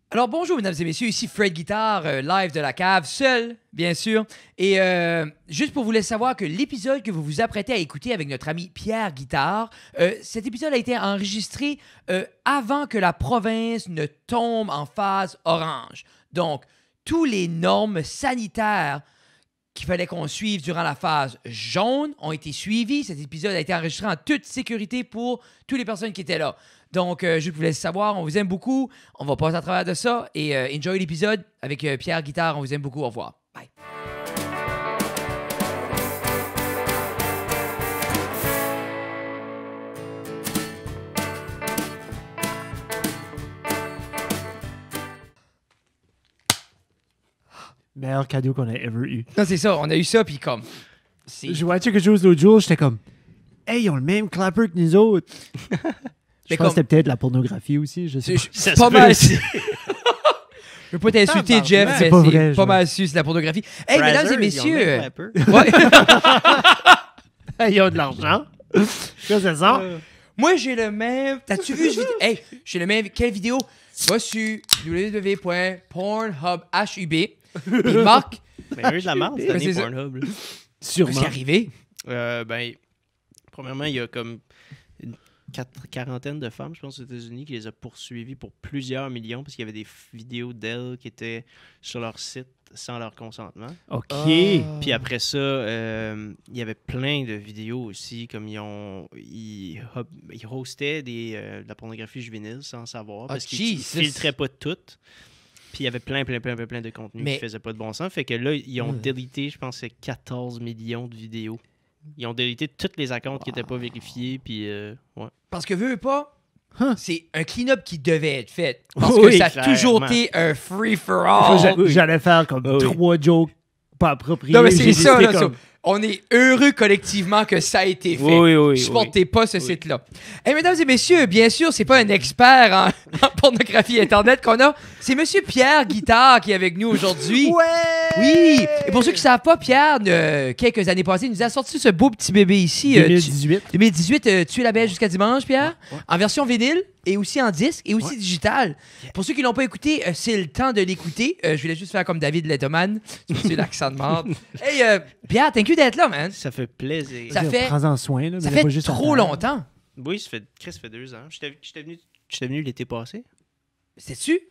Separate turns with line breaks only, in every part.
Alors bonjour mesdames et messieurs, ici Fred Guitare, live de la cave, seul bien sûr. Et juste pour vous laisser savoir que l'épisode que vous vous apprêtez à écouter avec notre ami Pierre Guitare, cet épisode a été enregistré avant que la province ne tombe en phase orange. Donc, toutes les normes sanitaires qu'il fallait qu'on suive durant la phase jaune ont été suivies. Cet épisode a été enregistré en toute sécurité pour toutes les personnes qui étaient là. Donc, je vous laisse savoir, on vous aime beaucoup. On va passer à travers de ça et enjoy l'épisode avec Pierre Guitare. On vous aime beaucoup. Au revoir. Bye.
Meilleur cadeau qu'on a ever eu.
Non, c'est ça. On a eu ça, puis comme...
Je voyais quelque chose l'autre jour, j'étais comme, hey, ils ont le même clapper que nous autres. Je pense que c'était peut-être la pornographie aussi. Je sais pas.
C'est pas mal. Je veux pas t'insulter, Jeff, mais
c'est pas vrai,
pas mal su, c'est la pornographie. Hey, mesdames et messieurs...
Ouais. Ils ont de l'argent. Qu'est-ce que c'est ça?
Moi, j'ai le même... T'as-tu vu ce vidéo? Hey, j'ai le même... Quelle vidéo? Va sur www.pornhub, H-U-B. Il marque...
Ben, eux de la merde, cette année, Pornhub.
Sûrement. Qu'est-ce qui est arrivé?
Premièrement, il y a comme une quarantaine de femmes, je pense, aux États-Unis, qui les a poursuivies pour plusieurs millions parce qu'il y avait des vidéos d'elles qui étaient sur leur site sans leur consentement.
OK.
Puis après ça, il y avait plein de vidéos aussi, comme ils hostaient de la pornographie juvénile sans savoir parce qu'ils filtraient pas toutes. Puis il y avait plein de contenus qui faisaient pas de bon sens. Fait que là, ils ont délité, je pense, 14 millions de vidéos. Ils ont délité tous les accounts qui n'étaient pas vérifiés. Puis, ouais.
Parce que veux pas, c'est un clean-up qui devait être fait. Parce que ça a toujours été un free-for-all.
J'allais faire comme 3 jokes pas appropriés.
Non, mais c'est ça, là. Comme... On est heureux collectivement que ça a été fait.
Oui.
Supportez pas ce site-là. Et mesdames et messieurs, bien sûr, c'est pas un expert en pornographie Internet qu'on a. C'est Monsieur Pierre Guitare qui est avec nous aujourd'hui.
Ouais!
Oui! Et pour ceux qui ne savent pas, Pierre, quelques années passées, il nous a sorti ce beau petit bébé ici.
2018.
2018, Tu es la belle jusqu'à dimanche, Pierre.
Ouais.
En version vinyle et aussi en disque et aussi digital. Yeah. Pour ceux qui ne l'ont pas écouté, c'est le temps de l'écouter. Je voulais juste faire comme David Letterman. C'est l'accent de merde. Hey, Pierre, thank you d'être là, man.
Ça fait plaisir.
Prends-en soin. Là,
ça fait trop longtemps.
Oui, ça fait 2 ans. J'étais venu l'été passé.
Sais-tu?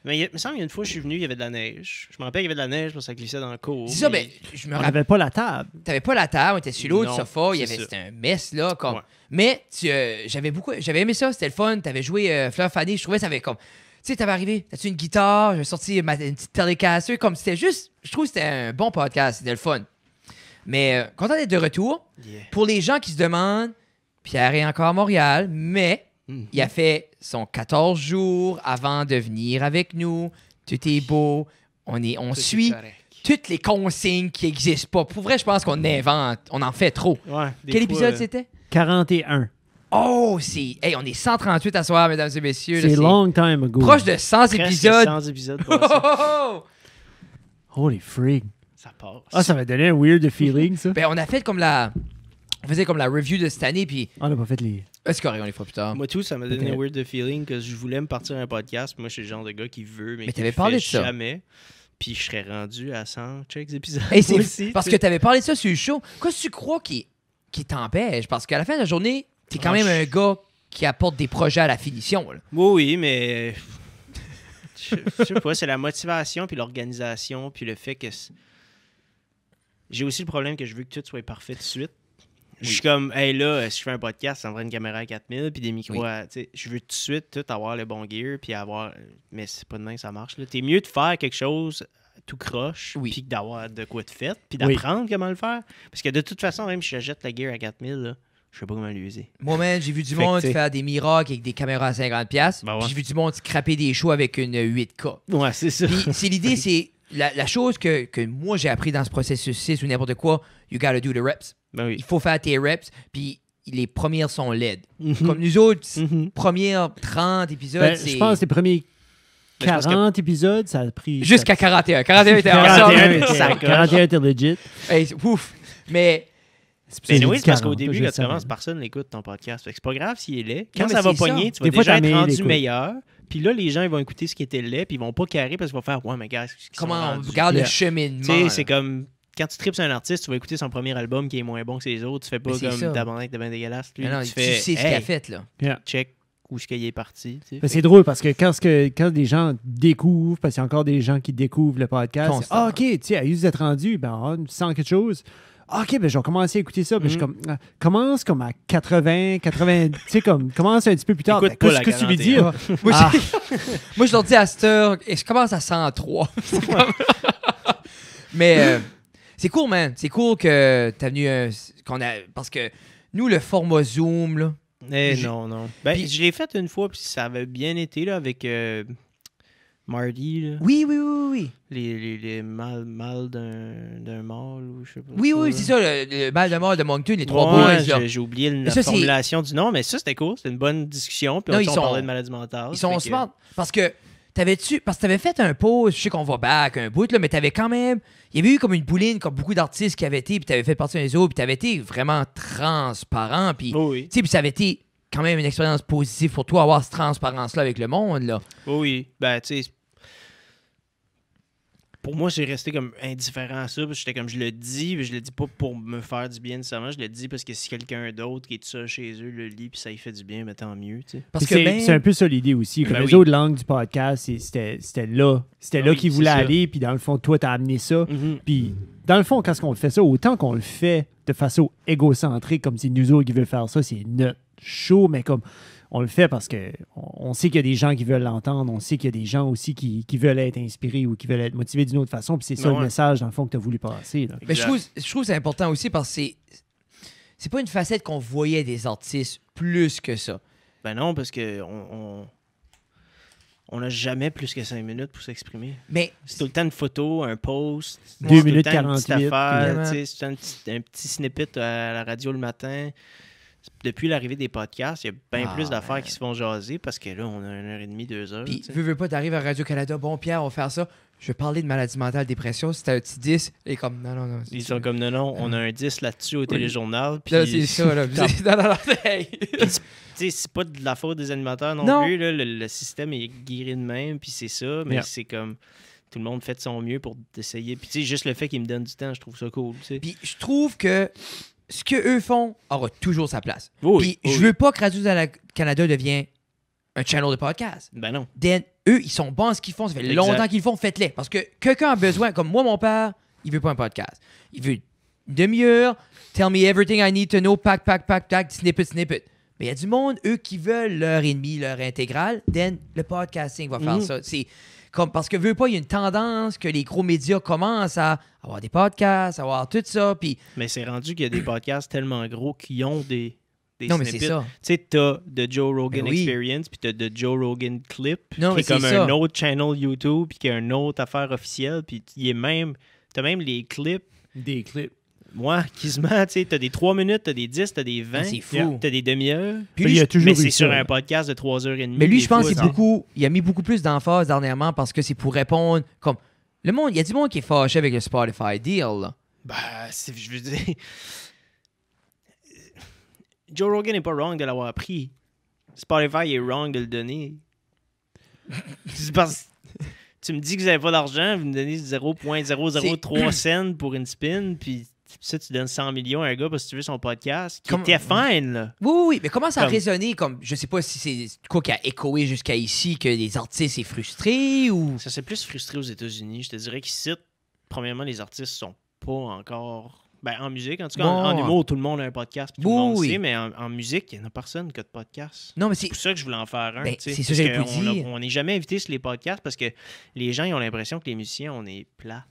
Mais il me semble qu'il y a une fois, je suis venu, il y avait de la neige. Je me rappelle qu'il y avait de la neige parce que ça glissait dans le cours.
C'est ça, mais je me rappelle.
On n'avait pas la table.
T'avais pas la table, on était sur l'autre sofa, c'était un mess, là. Comme... Ouais. Mais j'avais aimé ça, c'était le fun. T'avais joué Fleur Fanny, je trouvais que ça avait comme. Tu sais, t'avais arrivé, t'as-tu une guitare, j'avais sorti une petite Telecaster, comme c'était juste. Je trouve que c'était un bon podcast, c'était le fun. Mais content d'être de retour. Yeah. Pour les gens qui se demandent, Pierre est encore à Montréal, mais. Il a fait son 14 jours avant de venir avec nous. Tout est beau. On suit toutes les consignes qui n'existent pas. Pour vrai, je pense qu'on invente. On en fait trop.
Ouais,
quel épisode c'était?
41.
Oh, c'est... Hey, on est 138 à soir, mesdames et messieurs.
C'est long time ago.
Proche de 100 épisodes.
100 épisodes.
Holy freak.
Ça passe.
Ah, ça m'a donné un weird feeling, ça.
Ben, on a fait comme la... On faisait comme la review de cette année, puis...
On n'a pas fait les...
C'est correct, on les fera plus tard.
Moi, tout, ça m'a donné un weird feeling que je voulais me partir un podcast. Moi, je suis le genre de gars qui veut, mais qui
t'avais
le
parlé de
fait
ça.
jamais. Puis je serais rendu à 100 checks épisodes.
Hey, aussi, parce que t'avais parlé de ça sur le show. Qu'est-ce que tu crois qui t'empêche? Parce qu'à la fin de la journée, t'es quand même un gars qui apporte des projets à la finition. Là.
Oui, mais... je sais pas, c'est la motivation, puis l'organisation, puis le fait que... J'ai aussi le problème que je veux que tout soit parfait tout de suite. Oui. Je suis comme, hey là, si je fais un podcast, ça me prend une caméra à 4000 puis des micros à... Je veux tout de suite tout avoir le bon gear puis avoir... Mais c'est pas de même que ça marche. Là. T'es mieux de faire quelque chose tout croche puis d'avoir de quoi de fait puis d'apprendre comment le faire. Parce que de toute façon, même si j'achète la gear à 4000, là, je sais pas comment l'user.
Moi, man, j'ai vu du monde faire des miracles avec des caméras à 50$.
Ben ouais.
J'ai vu du monde scraper des shows avec une 8K.
Ouais, c'est ça.
Puis c'est l'idée, c'est... La chose que moi, j'ai appris dans ce processus-ci ou n'importe quoi, you gotta do the reps.
Ben oui.
Il faut faire tes reps, puis les premières sont laides. Comme nous autres, premières 30 épisodes, c'est...
Je pense que les premiers 40 épisodes, ça a pris...
Jusqu'à 41. 41 était awesome.
41 était legit.
Hey, ouf. Mais
Mais oui, c'est parce qu'au
40,
début,
je
quand tu
sais.
commences, personne n'écoute ton podcast. Fait que c'est pas grave s'il est laid. Quand
Non, mais
ça va
c'est ça.
pogner, tu vas
Des fois,
déjà être
t'amènes
rendu
l'écoute.
meilleur. Puis là, les gens, ils vont écouter ce qui était laid, puis ils vont pas carrer parce qu'ils vont faire « Ouais, mais gars, qu'est-ce qu'ils sont
Comment on
rendus?
regarde
Yeah.
le cheminement.
Tu sais,
là.
c'est comme... Quand tu tripes sur un artiste, tu vas écouter son premier album qui est moins bon que ses autres. Tu fais pas
Mais c'est
comme
ça.
tabarnak de ben dégueulasse. Lui,
Mais non,
tu
tu
fais
sais ce qu'il a fait, là.
check où est-ce qu'il est parti. Tu sais.
Mais c'est drôle parce que quand des gens découvrent, parce qu'il y a encore des gens qui découvrent le podcast, c'est,
Constamment.
OK, tu sais, vous êtes rendu, ben, on sent quelque chose. OK, ben, je vais commencer à écouter ça. Ben, je comme, commence comme à 80, tu sais, comme, commence un petit peu plus tard.
Écoute
Ben,
pas la
qu'est-ce que tu veux
41.
dire?
Moi,
Ah.
moi, je leur dis à cette heure, et je commence à 103. C'est comme- Mais c'est cool, man. C'est cool que t'as venu. Parce que nous, le format Zoom, là.
Non. Ben,
Puis-
je l'ai fait une fois, puis ça avait bien été là, avec Marty. Là.
Oui.
Les mâles d'un mâle, ou je sais pas.
Oui,
quoi,
c'est ça, le mal de mort de Moncton, les trois
Ouais,
boys, là.
j'ai oublié la
ça, c'est-
formulation du nom, mais ça, c'était cool. C'était une bonne discussion. Puis
Non,
on
ils sont-
parlait de maladie mentale.
Ils sont
fait que-
smart. Parce que t'avais fait un pause, je sais qu'on va back un bout, là, mais t'avais quand même. Il y avait eu comme une bouline, comme beaucoup d'artistes qui avaient été, puis t'avais fait partie des autres, puis t'avais été vraiment transparent, puis.
Oh oui.
Tu sais, puis ça avait été quand même une expérience positive pour toi, avoir cette transparence-là avec le monde, là.
Oh oui. Ben, tu sais. Pour moi, j'ai resté comme indifférent à ça. Parce que j'étais comme, je le dis, mais je le dis pas pour me faire du bien nécessairement. Je le dis parce que si quelqu'un d'autre qui est tout seul chez eux le lit puis ça y fait du bien, mais tant mieux, tu sais.
Parce
Puis
que même.
c'est un peu ça l'idée aussi. Comme
Ben
les
oui.
autres langues du podcast, c'était là. C'était
Ah
là
oui,
qu'ils
c'est
voulaient
ça.
aller. Puis dans le fond, toi, t'as amené ça.
Mhm.
Puis, dans le fond, quand on le fait ça, autant qu'on le fait de façon égocentrique, comme c'est nous autres qui veulent faire ça, c'est notre show, mais comme on le fait parce que on sait qu'il y a des gens qui veulent l'entendre, on sait qu'il y a des gens aussi qui veulent être inspirés ou qui veulent être motivés d'une autre façon, puis c'est ça
Ben
le
ouais.
message, dans le fond, que tu as voulu passer. Là.
Mais je trouve que c'est important aussi parce que c'est pas une facette qu'on voyait des artistes plus que ça.
Ben non, parce que on n'a jamais plus que 5 minutes pour s'exprimer.
Mais
C'est tout le temps une photo, un post.
2
c'est tout le
minutes
temps une petite
48,
affaire,
puis-
tu sais, c'est un petit snippet à la radio le matin. Depuis l'arrivée des podcasts, il y a bien
Ah,
plus d'affaires
ouais.
qui se font jaser parce que là, on a 1h30, 2 heures.
puis
tu sais.
veux pas, t'arrives à Radio-Canada, bon Pierre, on va faire ça. Je vais parler de maladie mentale, dépression, c'était un petit 10. Et comme, non.
Ils sont comme non, on a un 10 là-dessus au téléjournal. Puis
Là, c'est ça, là. non, hey.
tu sais, c'est pas de la faute des animateurs non,
Non.
plus. Là. Le système est guéri de même, puis c'est ça. Mais
Yeah.
c'est comme tout le monde fait de son mieux pour essayer. Puis tu sais, juste le fait qu'ils me donnent du temps, je trouve ça cool. Tu sais.
Puis je trouve que ce qu'eux font aura toujours sa place.
Oui,
Puis je veux pas que Radio-Canada devienne un channel de podcast.
Ben non.
Then, eux, ils sont bons à ce qu'ils font. Ça fait
Exact.
longtemps qu'ils le font, faites-les. Parce que quelqu'un a besoin, comme moi, mon père, il veut pas un podcast. Il veut une demi-heure, tell me everything I need to know, pack, snippet. Mais il y a du monde, eux, qui veulent l'heure et demie, l'heure intégrale. Then, le podcasting va faire
Mhm.
ça. C'est comme, parce que veut pas, il y a une tendance que les gros médias commencent à avoir des podcasts, à avoir tout ça. Puis,
Mais c'est rendu qu'il y a des podcasts tellement gros qui ont des
non, mais
snippets.
c'est ça.
Tu sais, t'as The Joe Rogan
Ben oui.
Experience, puis t'as The Joe Rogan Clip,
Non,
qui
mais
est comme
c'est
un
ça.
autre channel YouTube, puis qui a une autre affaire officielle, puis t'as même les clips.
Des clips.
Moi, quasiment, tu sais, t'as des 3 minutes, t'as des 10, t'as des 20,
Ah, c'est fou.
t'as des demi-heures.
Puis
il
lui,
y a toujours
Mais
eu
c'est
ça,
sur
là.
un podcast de 3h30.
Mais lui,
des
je pense
fois,
qu'il il a mis beaucoup plus d'emphase dernièrement parce que c'est pour répondre comme le monde. Il y a du monde qui est fâché avec le Spotify deal. Là.
Ben, je veux dire. Joe Rogan n'est pas wrong de l'avoir pris. Spotify est wrong de le donner. C'est parce tu me dis que vous n'avez pas d'argent, vous me donnez 0.003 cents pour une spin, puis ça, tu donnes 100 millions à un gars parce que tu veux son podcast, qui
Comme-
était fine, là.
Oui, mais comment ça a
Comme-
résonné comme je sais pas si c'est quoi qui a échoé jusqu'à ici que les artistes sont frustrés ou
Ça s'est plus frustré aux États-Unis. Je te dirais qu'ici, premièrement, les artistes sont pas encore... Ben, en musique, en tout cas,
Bon.
en humour, tout le monde a un podcast, puis tout le
Oui,
monde le
oui.
sait, mais en musique, il n'y en a personne qui a de podcast.
non mais
C'est
c'est
pour ça que je voulais en faire un.
Ben,
tu sais,
c'est ça
parce
que j'allais
que
vous dire.
on n'est jamais invité sur les podcasts parce que les gens ils ont l'impression que les musiciens, on est plates.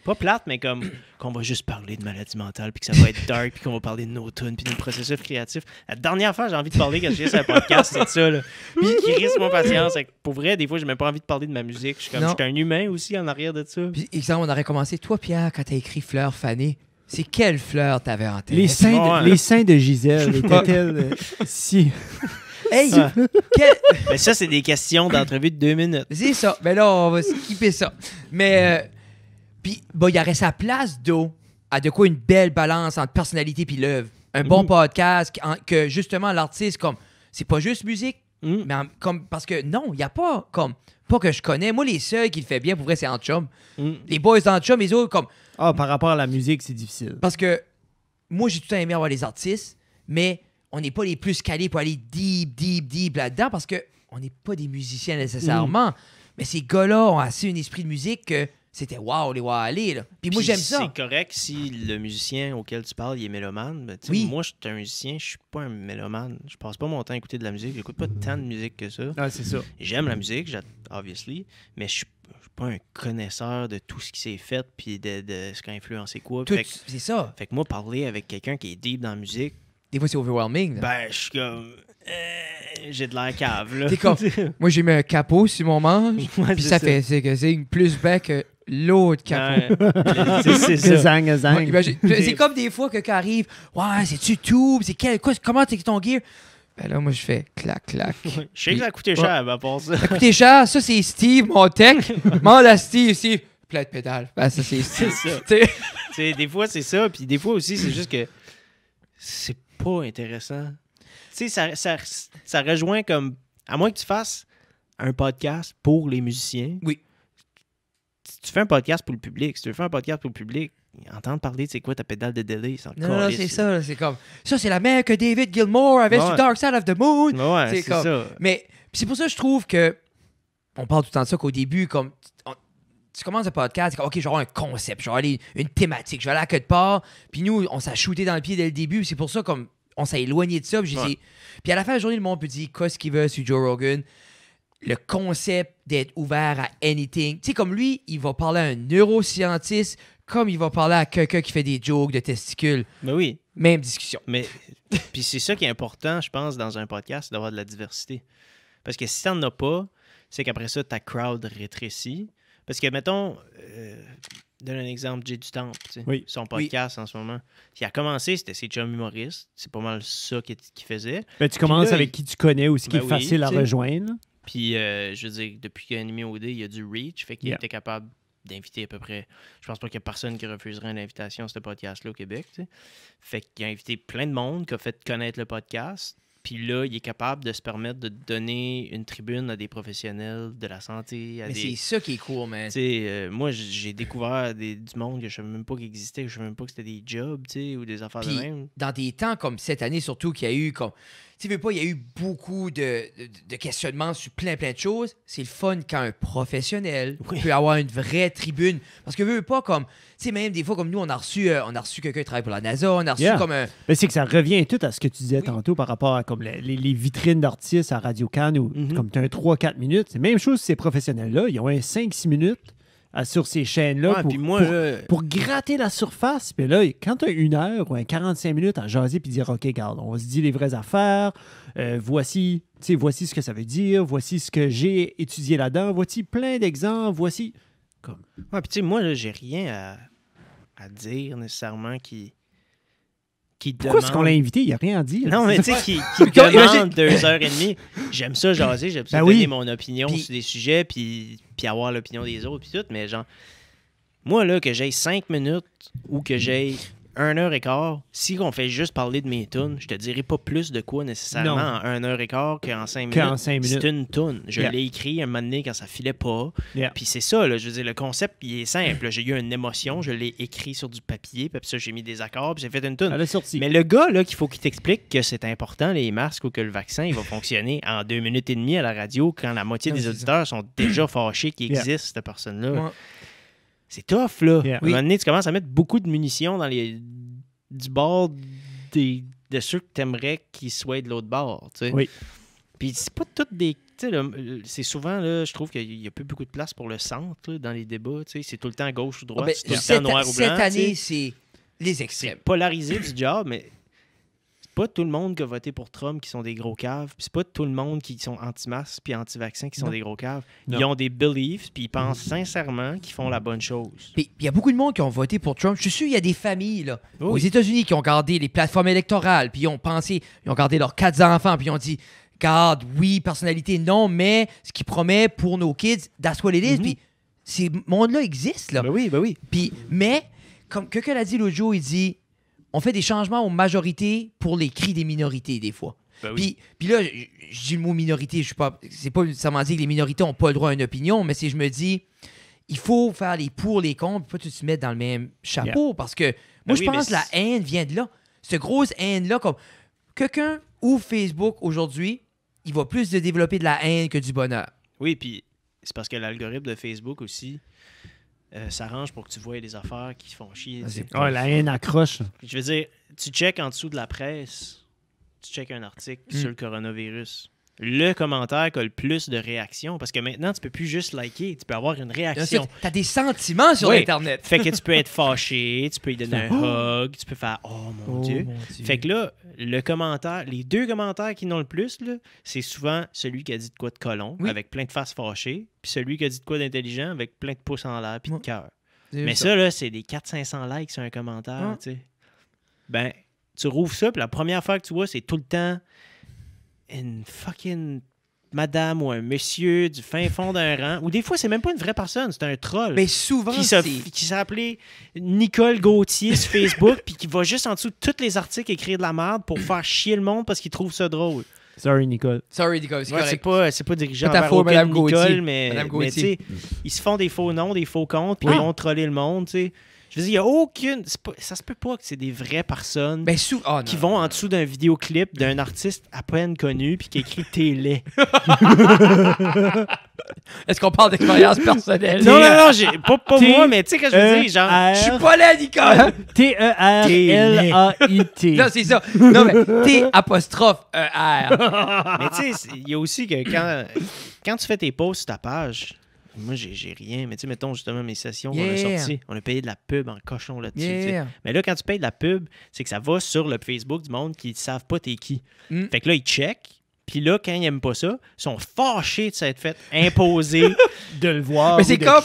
Pas plates, mais comme qu'on va juste parler de maladie mentale, puis que ça va être dark, puis qu'on va parler de nos tunes, puis de nos processus créatifs. La dernière fois, j'ai envie de parler quand je viens sur un podcast, c'est de ça. Là. Puis qui risque mon patience. Fait que pour vrai, des fois, j'ai même pas envie de parler de ma musique. Je suis comme,
Non.
je suis un humain aussi en arrière de ça.
Puis, exemple on aurait commencé toi Pierre quand t'as écrit Fleur fanée. C'est quelle fleur t'avais en tête?
Les seins,
Ouais.
les seins de Gisèle étaient-elles si...
Hey!
Ouais.
quelle-
Mais ça, c'est des questions d'entrevue de 2 minutes.
C'est ça. Mais là, on va skipper ça. Mais, puis, bon, il y aurait sa place d'eau a de quoi une belle balance entre personnalité puis l'œuvre. Un bon podcast que justement l'artiste, comme, c'est pas juste musique, mais comme, parce que non, il n'y a pas comme, pas que je connais. Moi, les seuls qui le fait bien, pour vrai, c'est Antchum. Les boys d'Antchum, les autres, comme.
Par rapport à la musique, c'est difficile.
Parce que moi, j'ai tout le temps aimé avoir les artistes, mais on n'est pas les plus calés pour aller deep là-dedans parce qu'on n'est pas des musiciens nécessairement. Mais ces gars-là ont assez un esprit de musique que c'était wow, les voir aller. Là. Puis moi, j'aime ça.
C'est correct si le musicien auquel tu parles, il est mélomane. Mais
oui.
Moi, je suis un musicien, je suis pas un mélomane. Je passe pas mon temps à écouter de la musique. J'écoute pas tant de musique que ça.
Ah, c'est ça.
J'aime la musique, obviously, mais je suis pas un connaisseur de tout ce qui s'est fait puis de ce qui a influencé quoi.
C'est ça.
Fait que moi, parler avec quelqu'un qui est deep dans la musique,
des fois, c'est overwhelming. Là.
Ben, je suis comme... j'ai de l'air cave, là.
T'es comme... Moi, j'ai mis un capot sur mon manche, puis ça fait c'est plus bas que l'autre capot.
C'est ça.
Zang.
C'est comme des fois que quand arrive, ouais, c'est-tu tout? Comment t'es ton gear? Ben là, moi, je fais clac.
Je sais que ça a coûté cher, à part ça.
Ça a coûté cher. Ça, c'est Steve, mon tech. Demande à Steve, plein de pédales. Ben, ça, c'est Steve.
C'est ça. Des fois, c'est ça. Puis des fois aussi, c'est juste que c'est pas intéressant. Tu sais, ça rejoint comme... À moins que tu fasses un podcast pour les musiciens.
Oui.
Si tu fais un podcast pour le public, si tu veux faire un podcast pour le public, entendre parler de c'est quoi ta pédale de delay, c'est encore...
Non, c'est ça. C'est comme... Ça, c'est la même que David Gilmour avait sur Dark Side of the Moon.
Ouais, c'est
comme...
ça.
Mais c'est pour ça que je trouve que... On parle tout le temps de ça qu'au début, comme... Tu commences un podcast, c'est comme, OK, je vais avoir un concept, je vais aller une thématique, je vais aller à quelque part. Puis nous, on s'est shooté dans le pied dès le début. C'est pour ça, comme, on s'est éloigné de ça. Puis, puis à la fin de la journée, le monde peut dire qu'est-ce qu'il veut sur Joe Rogan. Le concept d'être ouvert à anything. Tu sais, comme lui, il va parler à un neuroscientiste comme il va parler à quelqu'un qui fait des jokes de testicules.
Ben oui.
Même discussion.
Mais puis c'est ça qui est important, je pense, dans un podcast, d'avoir de la diversité. Parce que si t'en as pas, c'est qu'après ça, ta crowd rétrécit. Parce que, mettons, donne un exemple, Jay du Temple, son podcast en ce moment. Il a commencé, c'était ses chums humoristes. C'est pas mal ça qu'il faisait.
Ben, tu commences
là,
avec qui tu connais ou ce qui est facile à rejoindre.
Puis, je veux dire, depuis qu'il a animé OD, il y a du reach. Fait qu'il était capable d'inviter à peu près... Je pense pas qu'il y a personne qui refuserait une invitation à ce podcast-là au Québec. T'sais. Fait qu'il a invité plein de monde qui a fait connaître le podcast. Puis là, il est capable de se permettre de donner une tribune à des professionnels de la santé.
Mais c'est ça qui est cool, man.
Moi, j'ai découvert du monde que je savais même pas qu'il existait, que je savais même pas que c'était des jobs ou des affaires de même.
Dans des temps comme cette année, surtout, qu'il y a eu comme... Tu veux pas, il y a eu beaucoup de questionnements sur plein de choses. C'est le fun quand un professionnel peut avoir une vraie tribune. Parce que veux pas comme... Tu sais, même des fois, comme nous, on a reçu quelqu'un qui travaille pour la NASA, on a reçu comme un...
Mais c'est que ça revient tout à ce que tu disais tantôt par rapport à comme les vitrines d'artistes à Radio-Can où comme tu as un 3-4 minutes. C'est la même chose ces professionnels-là. Ils ont un 5-6 minutes sur ces chaînes-là pour gratter la surface. Puis là, quand tu as 1 heure ou un 45 minutes à jaser puis dire « OK, regarde, on se dit les vraies affaires. Voici ce que ça veut dire. Voici ce que j'ai étudié là-dedans. Voici plein d'exemples. Voici... »
Ouais, puis tu sais, moi, là, j'ai rien à dire nécessairement qui
Pourquoi est-ce qu'on l'a invité? Il n'y a rien à dire.
Non, mais tu sais, qui demande 2h30. J'aime ça jaser, j'aime ça donner mon opinion sur des sujets, puis avoir l'opinion des autres, puis tout, mais genre, moi, là, que j'ai 5 minutes ou que j'ai 1h15, si on fait juste parler de mes tunes, je te dirais pas plus de quoi nécessairement en 1h15 qu'en 5 minutes. C'est une tune. Je l'ai écrit un moment donné quand ça filait pas. Puis c'est ça, là, je veux dire, le concept, il est simple. J'ai eu une émotion, je l'ai écrit sur du papier, puis ça, j'ai mis des accords, puis j'ai fait une tune. Mais le gars, là, qu'il faut qu'il t'explique que c'est important, les masques, ou que le vaccin, il va fonctionner en 2 minutes et demie à la radio quand la moitié des auditeurs sont déjà fâchés qu'il existe, cette personne-là. Ouais. C'est tough, là. À un moment donné, tu commences à mettre beaucoup de munitions dans du bord de ceux que tu aimerais qu'ils soient de l'autre bord. Tu sais.
Oui.
Puis c'est pas toutes des... C'est souvent, là, je trouve qu'il n'y a plus beaucoup de place pour le centre là, dans les débats. Tu sais. C'est tout le temps gauche ou droite, c'est tout le temps noir ou blanc.
Cette année, c'est les extrêmes.
C'est polarisé du job, mais... pas tout le monde qui a voté pour Trump qui sont des gros caves, puis c'est pas tout le monde qui sont anti-masques puis anti-vaccins qui sont des gros caves. Non. Ils ont des beliefs, puis ils pensent sincèrement qu'ils font la bonne chose.
Puis il y a beaucoup de monde qui ont voté pour Trump. Je suis sûr qu'il y a des familles là, aux États-Unis qui ont gardé les plateformes électorales, puis ils ont gardé leurs 4 enfants, puis ils ont dit, garde, oui, personnalité, non, mais ce qu'ils promet pour nos kids, that's what it is. Puis ces mondes-là existent. Là.
Ben oui.
Puis, mais... comme quelqu'un l'a dit l'autre jour, il dit on fait des changements aux majorités pour les cris des minorités, des fois.
Ben oui.
Puis là, je dis le mot minorité, je suis pas. C'est pas nécessairement dit que les minorités n'ont pas le droit à une opinion, mais si je me dis il faut faire les pour, les contre, pas tout se mettre dans le même chapeau. Parce que moi, je pense que la haine vient de là. Cette grosse haine-là, comme quelqu'un ouvre Facebook aujourd'hui, il va plus de développer de la haine que du bonheur.
Oui, puis c'est parce que l'algorithme de Facebook aussi s'arrange pour que tu vois des affaires qui font chier.
La haine accroche.
Je veux dire, tu checkes en dessous de la presse, tu checkes un article sur le coronavirus. Le commentaire qui a le plus de réactions, parce que maintenant, tu peux plus juste liker, tu peux avoir une réaction.
Tu as des sentiments sur Internet.
Fait que tu peux être fâché, tu peux lui donner un hug, tu peux faire « Oh mon Dieu ». Fait que là, le commentaire, les 2 commentaires qui n'ont le plus, là, c'est souvent celui qui a dit de quoi de colon, avec plein de faces fâchées, puis celui qui a dit de quoi d'intelligent, avec plein de pouces en l'air puis de cœur. Mais ça, là, c'est des 400-500 likes sur un commentaire, tu sais. Ben, tu rouvres ça, puis la première fois que tu vois, c'est tout le temps une fucking madame ou un monsieur du fin fond d'un rang, ou des fois, c'est même pas une vraie personne, c'est un troll.
Mais souvent,
qui s'est appelé Nicole Gauthier sur Facebook, puis qui va juste en dessous de tous les articles écrire de la merde pour faire chier le monde parce qu'il trouve ça drôle.
Sorry, Nicole.
Sorry, Nicole, c'est correct.
C'est pas dirigé
pas ta
envers
faute,
aucune
Madame
Nicole,
Gauthier.
mais tu sais, ils se font des faux noms, des faux comptes, puis ils vont troller le monde, tu sais. Je veux dire, il n'y a aucune... ça se peut pas que c'est des vraies personnes qui vont en dessous d'un vidéoclip d'un artiste à peine connu puis qui écrit « T'es laid ».
Est-ce qu'on parle d'expérience personnelle?
Non, pas moi, mais tu sais que je veux dire, genre...
Je suis pas laid, Nicole!
T-E-R-L-A-I-T.
Non, c'est ça. Non, mais T''E''R.
Mais tu sais, il y a aussi que quand tu fais tes posts sur ta page... Moi, j'ai rien. Mais tu sais, mettons justement mes sessions qu'on a sorties. On a payé de la pub en cochon là-dessus. Mais là, quand tu payes de la pub, c'est que ça va sur le Facebook du monde qui ne savent pas t'es qui. Fait que là, ils checkent. Puis là, quand ils n'aiment pas ça, ils sont fâchés de s'être fait imposer
de le voir.
Mais c'est comme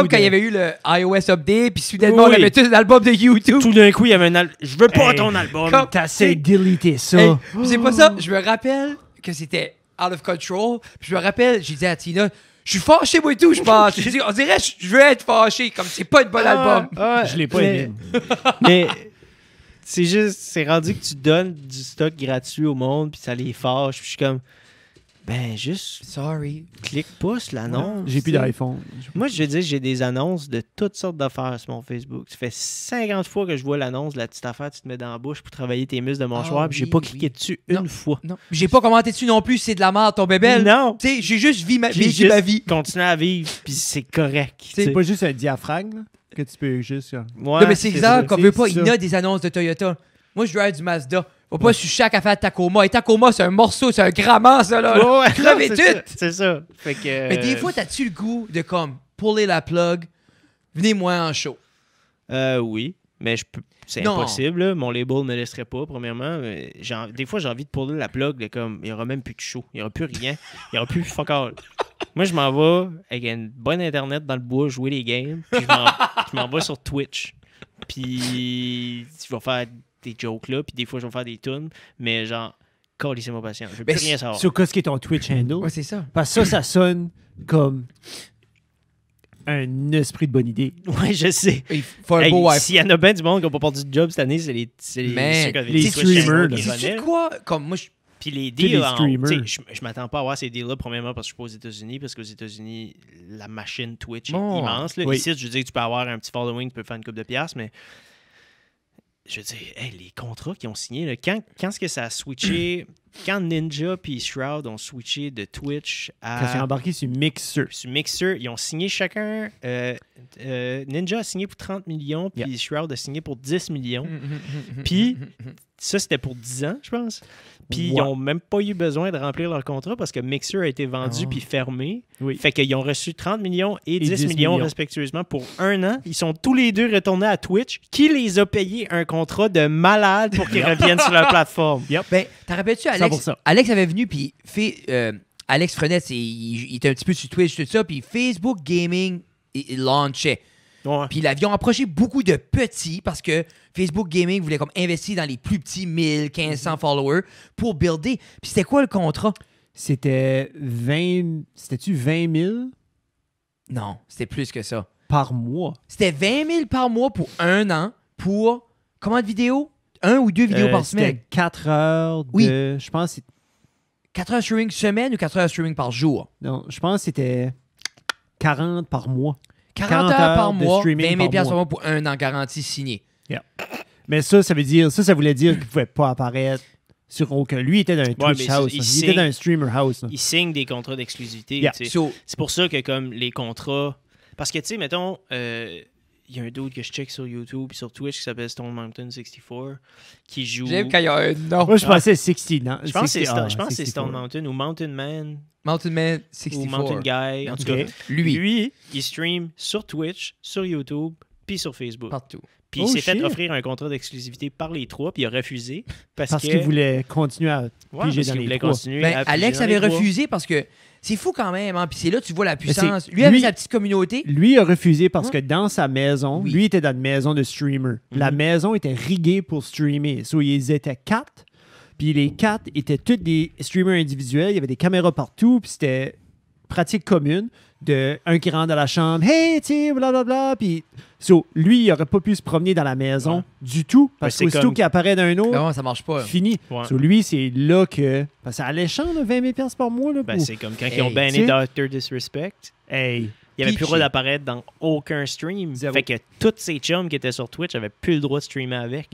quand il y avait eu le iOS update, puis soudainement, on avait tous un album de YouTube.
Tout d'un coup, il y avait un album. Je veux pas ton album.
T'essaies de déliter ça.
Hey, c'est pas ça. Je me rappelle que c'était out of control. Puis je me rappelle, j'ai dit à Tina, je suis fâché, moi et tout, je pense. J'ai dit, on dirait, je veux être fâché, comme c'est pas un bon album.
Je l'ai pas aimé.
Mais c'est juste, c'est rendu que tu donnes du stock gratuit au monde, puis ça les fâche. Puis je suis comme, ben juste.
Sorry.
Clique pas sur l'annonce.
J'ai plus d'iPhone.
Moi, je veux dire, j'ai des annonces de toutes sortes d'affaires sur mon Facebook. Ça fait 50 fois que je vois l'annonce de la petite affaire, tu te mets dans la bouche pour travailler tes muscles de mâchoire, puis j'ai pas cliqué dessus une fois.
Non. J'ai pas commenté dessus non plus, c'est de la merde, ton bébé.
Non.
Tu sais, j'ai juste vécu ma vie.
Continue à vivre, puis c'est correct.
C'est pas juste un diaphragme là, que tu peux juste.
Ouais,
non, mais c'est exact, qu'on veut pas. Il y a des annonces de Toyota. Moi, je veux être du Mazda. Faut pas sur chaque affaire de Tacoma. Et Tacoma, c'est un morceau, c'est un grammant, ça, là.
Ouais,
crevez tout.
C'est ça. Fait que,
mais des fois, t'as-tu le goût de, comme, puller la plug, venez-moi en show?
Oui, mais c'est impossible. Là. Mon label ne me laisserait pas, premièrement. Mais des fois, j'ai envie de puller la plug. De, comme, il n'y aura même plus de show. Il n'y aura plus rien. Il n'y aura plus fuck all. Moi, je m'en vais avec une bonne Internet dans le bois, jouer des games. Puis je m'en vais sur Twitch. Puis tu vas faire des jokes là, puis des fois je vais faire des tunes, mais genre, calissez-moi patient. Je veux plus rien savoir.
Sur qu'est-ce qui est ton Twitch handle?
Ouais, c'est ça.
Parce que ça sonne comme un esprit de bonne idée.
Ouais, je sais.
Il faut un beau wife.
S'il y en a bien du monde qui n'a pas perdu de job cette année, c'est les
streamers.
C'est quoi? Comme moi,
puis les deals,
je
m'attends pas à avoir ces deals-là, premièrement, parce que je suis pas aux États-unis, parce qu'aux États-unis, la machine Twitch est immense. Là.
Oui.
Ici, je veux dire que tu peux avoir un petit following, tu peux faire une couple de piastres, mais je veux dire, les contrats qu'ils ont signés, là, quand est-ce que ça a switché, quand Ninja puis Shroud ont switché de Twitch à...
Quand c'est embarqué sur Mixer.
Sur Mixer, ils ont signé chacun... Ninja a signé pour 30 millions, puis Shroud a signé pour 10 millions. Puis ça, c'était pour 10 ans, je pense. Puis ils n'ont même pas eu besoin de remplir leur contrat parce que Mixer a été vendu puis fermé.
Oui.
Fait qu'ils ont reçu 30 millions et 10 millions respectivement pour un an. Ils sont tous les deux retournés à Twitch qui les a payés un contrat de malade pour qu'ils reviennent sur leur plateforme.
Ben, t'en rappelles-tu, Alex?
100%.
Alex avait venu, puis Alex Frenette, il était un petit peu sur Twitch, tout ça, puis Facebook Gaming, il launchait.
Ouais.
Puis l'avion approchait beaucoup de petits parce que Facebook Gaming voulait comme investir dans les plus petits 1000, 1500 followers pour builder. Puis c'était quoi le contrat?
C'était 20... C'était-tu 20 000?
Non, c'était plus que ça.
par mois.
C'était 20 000 par mois pour 1 an pour combien de vidéos? 1 ou 2 vidéos par semaine?
C'était 4 heures de...
Oui.
Je pense que
4 heures streaming semaine ou 4 heures streaming par jour?
non, je pense que c'était 40 par mois.
40 heures par
de
mois, 20
streaming
000
par
piastres
mois.
par mois pour 1 an garanti signé.
Mais ça voulait dire qu'il ne pouvait pas apparaître sur aucun. Lui, il était dans un Twitch
mais
house.
il
Il était dans un streamer house. Là.
Ils signent des contrats d'exclusivité.
Yeah.
tu sais.
So,
C'est pour ça que comme les contrats... Parce que, tu sais, mettons, il y a un dude que je check sur YouTube et sur Twitch qui s'appelle Stone Mountain 64 qui joue...
j'aime quand il y a un nom.
Moi, je pensais 60. Non?
Je pense que c'est
64.
Stone Mountain ou Mountain Man
Mountain Man
ou
64.
Mountain Guy. En tout
Ok.
cas,
Lui,
lui, il stream sur Twitch, sur YouTube, puis sur Facebook.
partout.
Puis il
Oh,
s'est fait
shit.
offrir un contrat d'exclusivité par les trois, puis il a refusé parce que...
Qu'il voulait continuer à
Ouais,
piger
parce
dans
qu'il
les
voulait
trois.
continuer
Ben,
à piger
Alex
dans
avait
les trois.
refusé parce que c'est fou quand même. Hein? Puis c'est là que tu vois la
c'est-
puissance. Lui avait
lui-
sa petite communauté.
Lui a refusé parce que dans sa maison,
Oui.
lui était dans une maison de streamer. La maison était riguée pour streamer. So, ils étaient 4. Puis les 4 étaient tous des streamers individuels. Il y avait des caméras partout. Puis c'était pratique commune de un qui rentre dans la chambre. Hey, tu sais, blablabla. Puis lui, il n'aurait pas pu se promener dans la maison
Ouais.
du tout. Parce
c'est
qu'aussitôt
comme-
qu'il apparaît d'un autre,
Non, ça marche pas.
fini.
Ouais.
So, lui, c'est là que. Parce que c'est alléchant, là, 20 000 piastres par mois. Là,
Ben,
pour-
c'est comme quand
Hey,
ils ont
tu
banné
sais-
Dr. Disrespect.
Hey.
Il avait plus le droit
Pitché.
d'apparaître dans aucun stream.
Zéro.
Fait que tous ces chums qui étaient sur Twitch avaient plus le droit de streamer avec.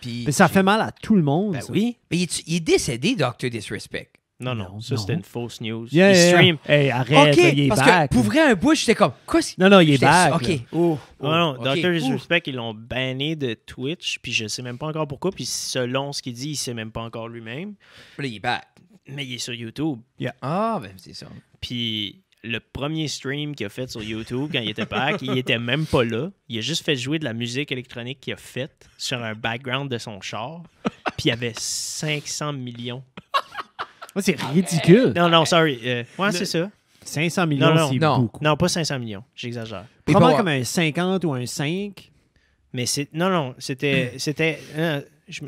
Puis,
Mais ça fait mal à tout le monde.
Ben
ça.
oui. Mais il est décédé, Dr. Disrespect.
Non,
Non,
ça
non.
c'était une fausse news.
Yeah,
il
yeah,
stream.
yeah. Hey, arrête,
OK,
là, il est
parce
back.
que pour vrai, un bout, j'étais comme... Quoi,
Non, il est
j'étais-
back.
OK.
là.
Oh,
Non,
OK.
Dr.
Ouh.
Disrespect, ils l'ont banné de Twitch, puis je sais même pas encore pourquoi, puis selon ce qu'il dit, il sait même pas encore lui-même.
Là, il est back.
Mais il est sur YouTube.
Ah, ben c'est ça.
Puis le premier stream qu'il a fait sur YouTube quand il était back, il était même pas là. Il a juste fait jouer de la musique électronique qu'il a faite sur un background de son char. Puis il y avait 500 millions.
Ouais, c'est ridicule.
Non, sorry. Ouais, c'est ça.
500 millions,
Non,
c'est
non.
beaucoup.
Non, pas 500 millions. J'exagère.
Et
Probablement
pas-
comme un 50 ou un 5.
Mais c'est... Non, c'était...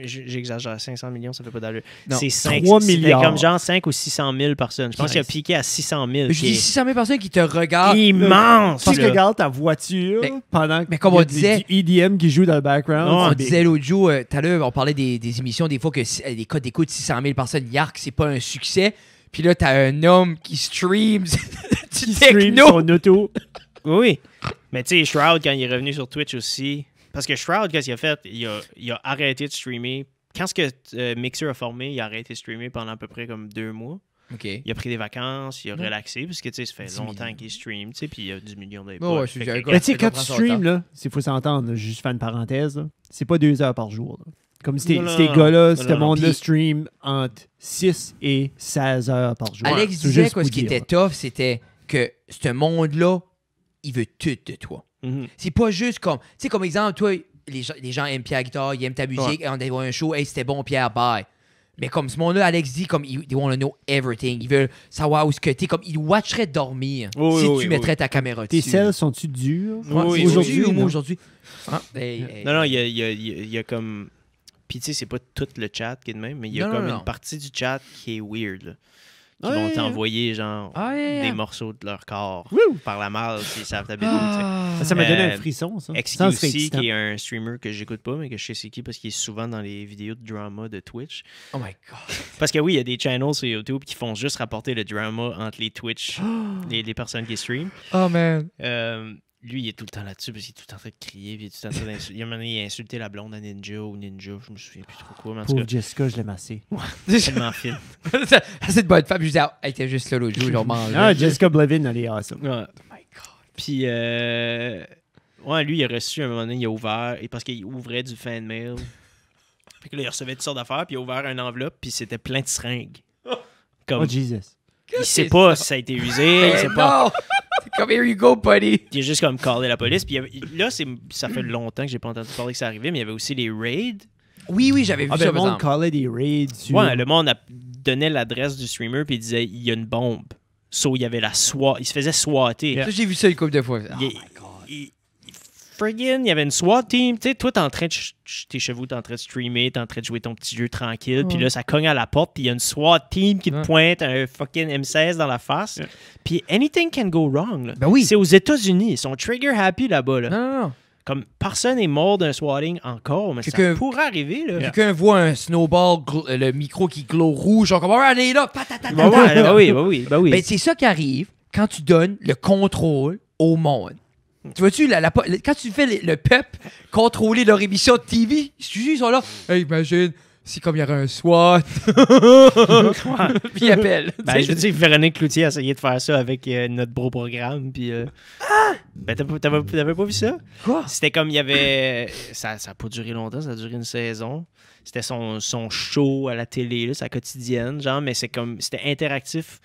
J'exagère. 500 millions, ça fait pas d'allure.
Non.
C'est
3
c'était
milliards.
comme genre 5 ou 600 000 personnes. Je pense qu'il a
Nice.
piqué à 600 000.
Je dis 600 000 personnes qui te regardent.
Immense!
Tu
là.
regardes ta voiture
Mais-
pendant
mais comme
qu'il y
on
a
disait-
du EDM qui joue dans le background.
Non,
On
c'est big.
disait l'autre jour, tout à l'heure, on parlait des émissions, des fois que les codes d'écoute 600 000 personnes, Yark, c'est pas un succès. Puis là, t'as un homme qui stream du
Qui stream
techno.
son auto.
Oui. Mais tu sais, Shroud, quand il est revenu sur Twitch aussi... Parce que Shroud, qu'est-ce qu'il a fait? Il a arrêté de streamer. Quand ce que Mixer a formé, il a arrêté de streamer pendant à peu près comme 2 mois.
OK.
Il a pris des vacances, il a relaxé, parce que tu sais, ça fait
10
longtemps
millions.
qu'il stream, tu sais, puis il y a 10 millions d'abonnés.
Ouais, je suis d'accord.
Mais tu sais,
Je
quand tu
comprends son
streams,
temps.
là, il faut s'entendre, là, juste faire une parenthèse, là, c'est pas 2 heures par jour. là. Comme si
Non, non,
ces
non,
gars-là,
non,
ce
non, non.
monde-là
Puis-
stream entre 6 et 16 heures par jour.
Alex
C'est
disait
juste
que ce
pour
qui
dire,
était
là.
tough, c'était que ce monde-là, il veut tout de toi.
Mhm.
C'est pas juste comme... Tu sais, comme exemple, toi, les gens aiment Pierre Guitare, ils aiment ta musique, on va voir un show, hey, c'était bon, Pierre, bye. Mais comme ce monde-là, Alex dit, comme, they want to know everything. Ils veulent savoir où ce que t'es. Comme, ils watcheraient dormir
Oui,
si
oui,
tu
oui,
mettrais ta caméra
Tes
dessus.
selles sont-tu dures?
Ouais,
Oui,
c'est
aujourd'hui,
aujourd'hui ou moi
non?
aujourd'hui? Ah, hey.
Non, il y a comme... Puis tu sais, c'est pas tout le chat qui est de même, mais il y a
Non,
comme
non.
une partie du chat qui est weird, là. Qui
Ouais.
vont t'envoyer, genre,
Ah, yeah.
des morceaux de leur corps
Wouh!
par la malle s'ils savent ta vidéo,
Ah.
Ça m'a donné
Euh,
un frisson, ça. Ça, c'est
XQC,
excitant.
qui est un streamer que j'écoute pas, mais que je sais c'est qui parce qu'il est souvent dans les vidéos de drama de Twitch.
Oh my God.
Parce que oui, il y a des channels sur YouTube qui font juste rapporter le drama entre les Twitch, les personnes qui streament.
Oh, man.
Lui, il est tout le temps là-dessus parce qu'il est tout le temps en train de crier. Puis il est tout le temps en train d'insulter. Il y a un moment donné, il a insulté la blonde à Ninja ou Ninja, je me souviens plus trop quoi, mais en tout
Pauvre
cas,
Jessica, je l'aime assez.
tellement fine.
C'est une bonne femme. Je disais, elle était juste là l'autre jour, genre mangeait.
Ah, Jessica Blevin, elle est awesome.
Ouais.
Oh my God.
Puis, ouais, lui, il a reçu à un moment donné, il a ouvert, et parce qu'il ouvrait du fan mail. Fait que là, il recevait toutes sortes d'affaires, puis il a ouvert une enveloppe, puis c'était plein de seringues. Comme,
Oh, Jesus.
il sait pas si ça a été usé, il
Mais
sait pas.
non! C'est comme, here you go, buddy.
Il a juste comme callé la police. Puis là, ça fait longtemps que j'ai pas entendu parler que ça arrivait, mais il y avait aussi les raids.
Oui, oui, j'avais vu
Ah,
ça,
ben, le
par
monde
exemple.
callait des raids sur...
Ouais, le monde donnait l'adresse du streamer, puis il disait il y a une bombe. So, il y avait il se faisait swatter.
Yeah.
Ça, j'ai vu ça une couple de fois. Oh
Il-
my God.
Il friggin', il y avait une SWAT team. Tu sais, toi, t'es chez vous, t'es en train de streamer, t'es en train de jouer ton petit jeu tranquille. Puis là, ça cogne à la porte, puis il y a une SWAT team qui te pointe un fucking M16 dans la face. Puis anything can go wrong. Là.
Ben oui.
C'est aux États-Unis. Ils sont trigger happy là-bas. Là.
Non.
Comme personne n'est mort d'un swatting encore, mais ça pourrait arriver. Là.
Quelqu'un voit un snowball, le micro qui glow rouge, genre comme, allez, est là, patatata.
oui.
Ben, c'est ça qui arrive quand tu donnes le contrôle au monde. Tu vois-tu, quand tu fais le peuple contrôler leur émission de TV, ils sont là, hey, imagine, c'est comme il y aurait un SWAT. Puis ils appellent.
Ben, je veux dire, Véronique Cloutier a essayé de faire ça avec notre beau programme. Puis, ben, t'avais pas vu ça?
Quoi?
C'était comme il y avait. Ça n'a pas duré longtemps, ça a duré une saison. C'était son show à la télé, là, sa quotidienne, genre, mais c'était interactif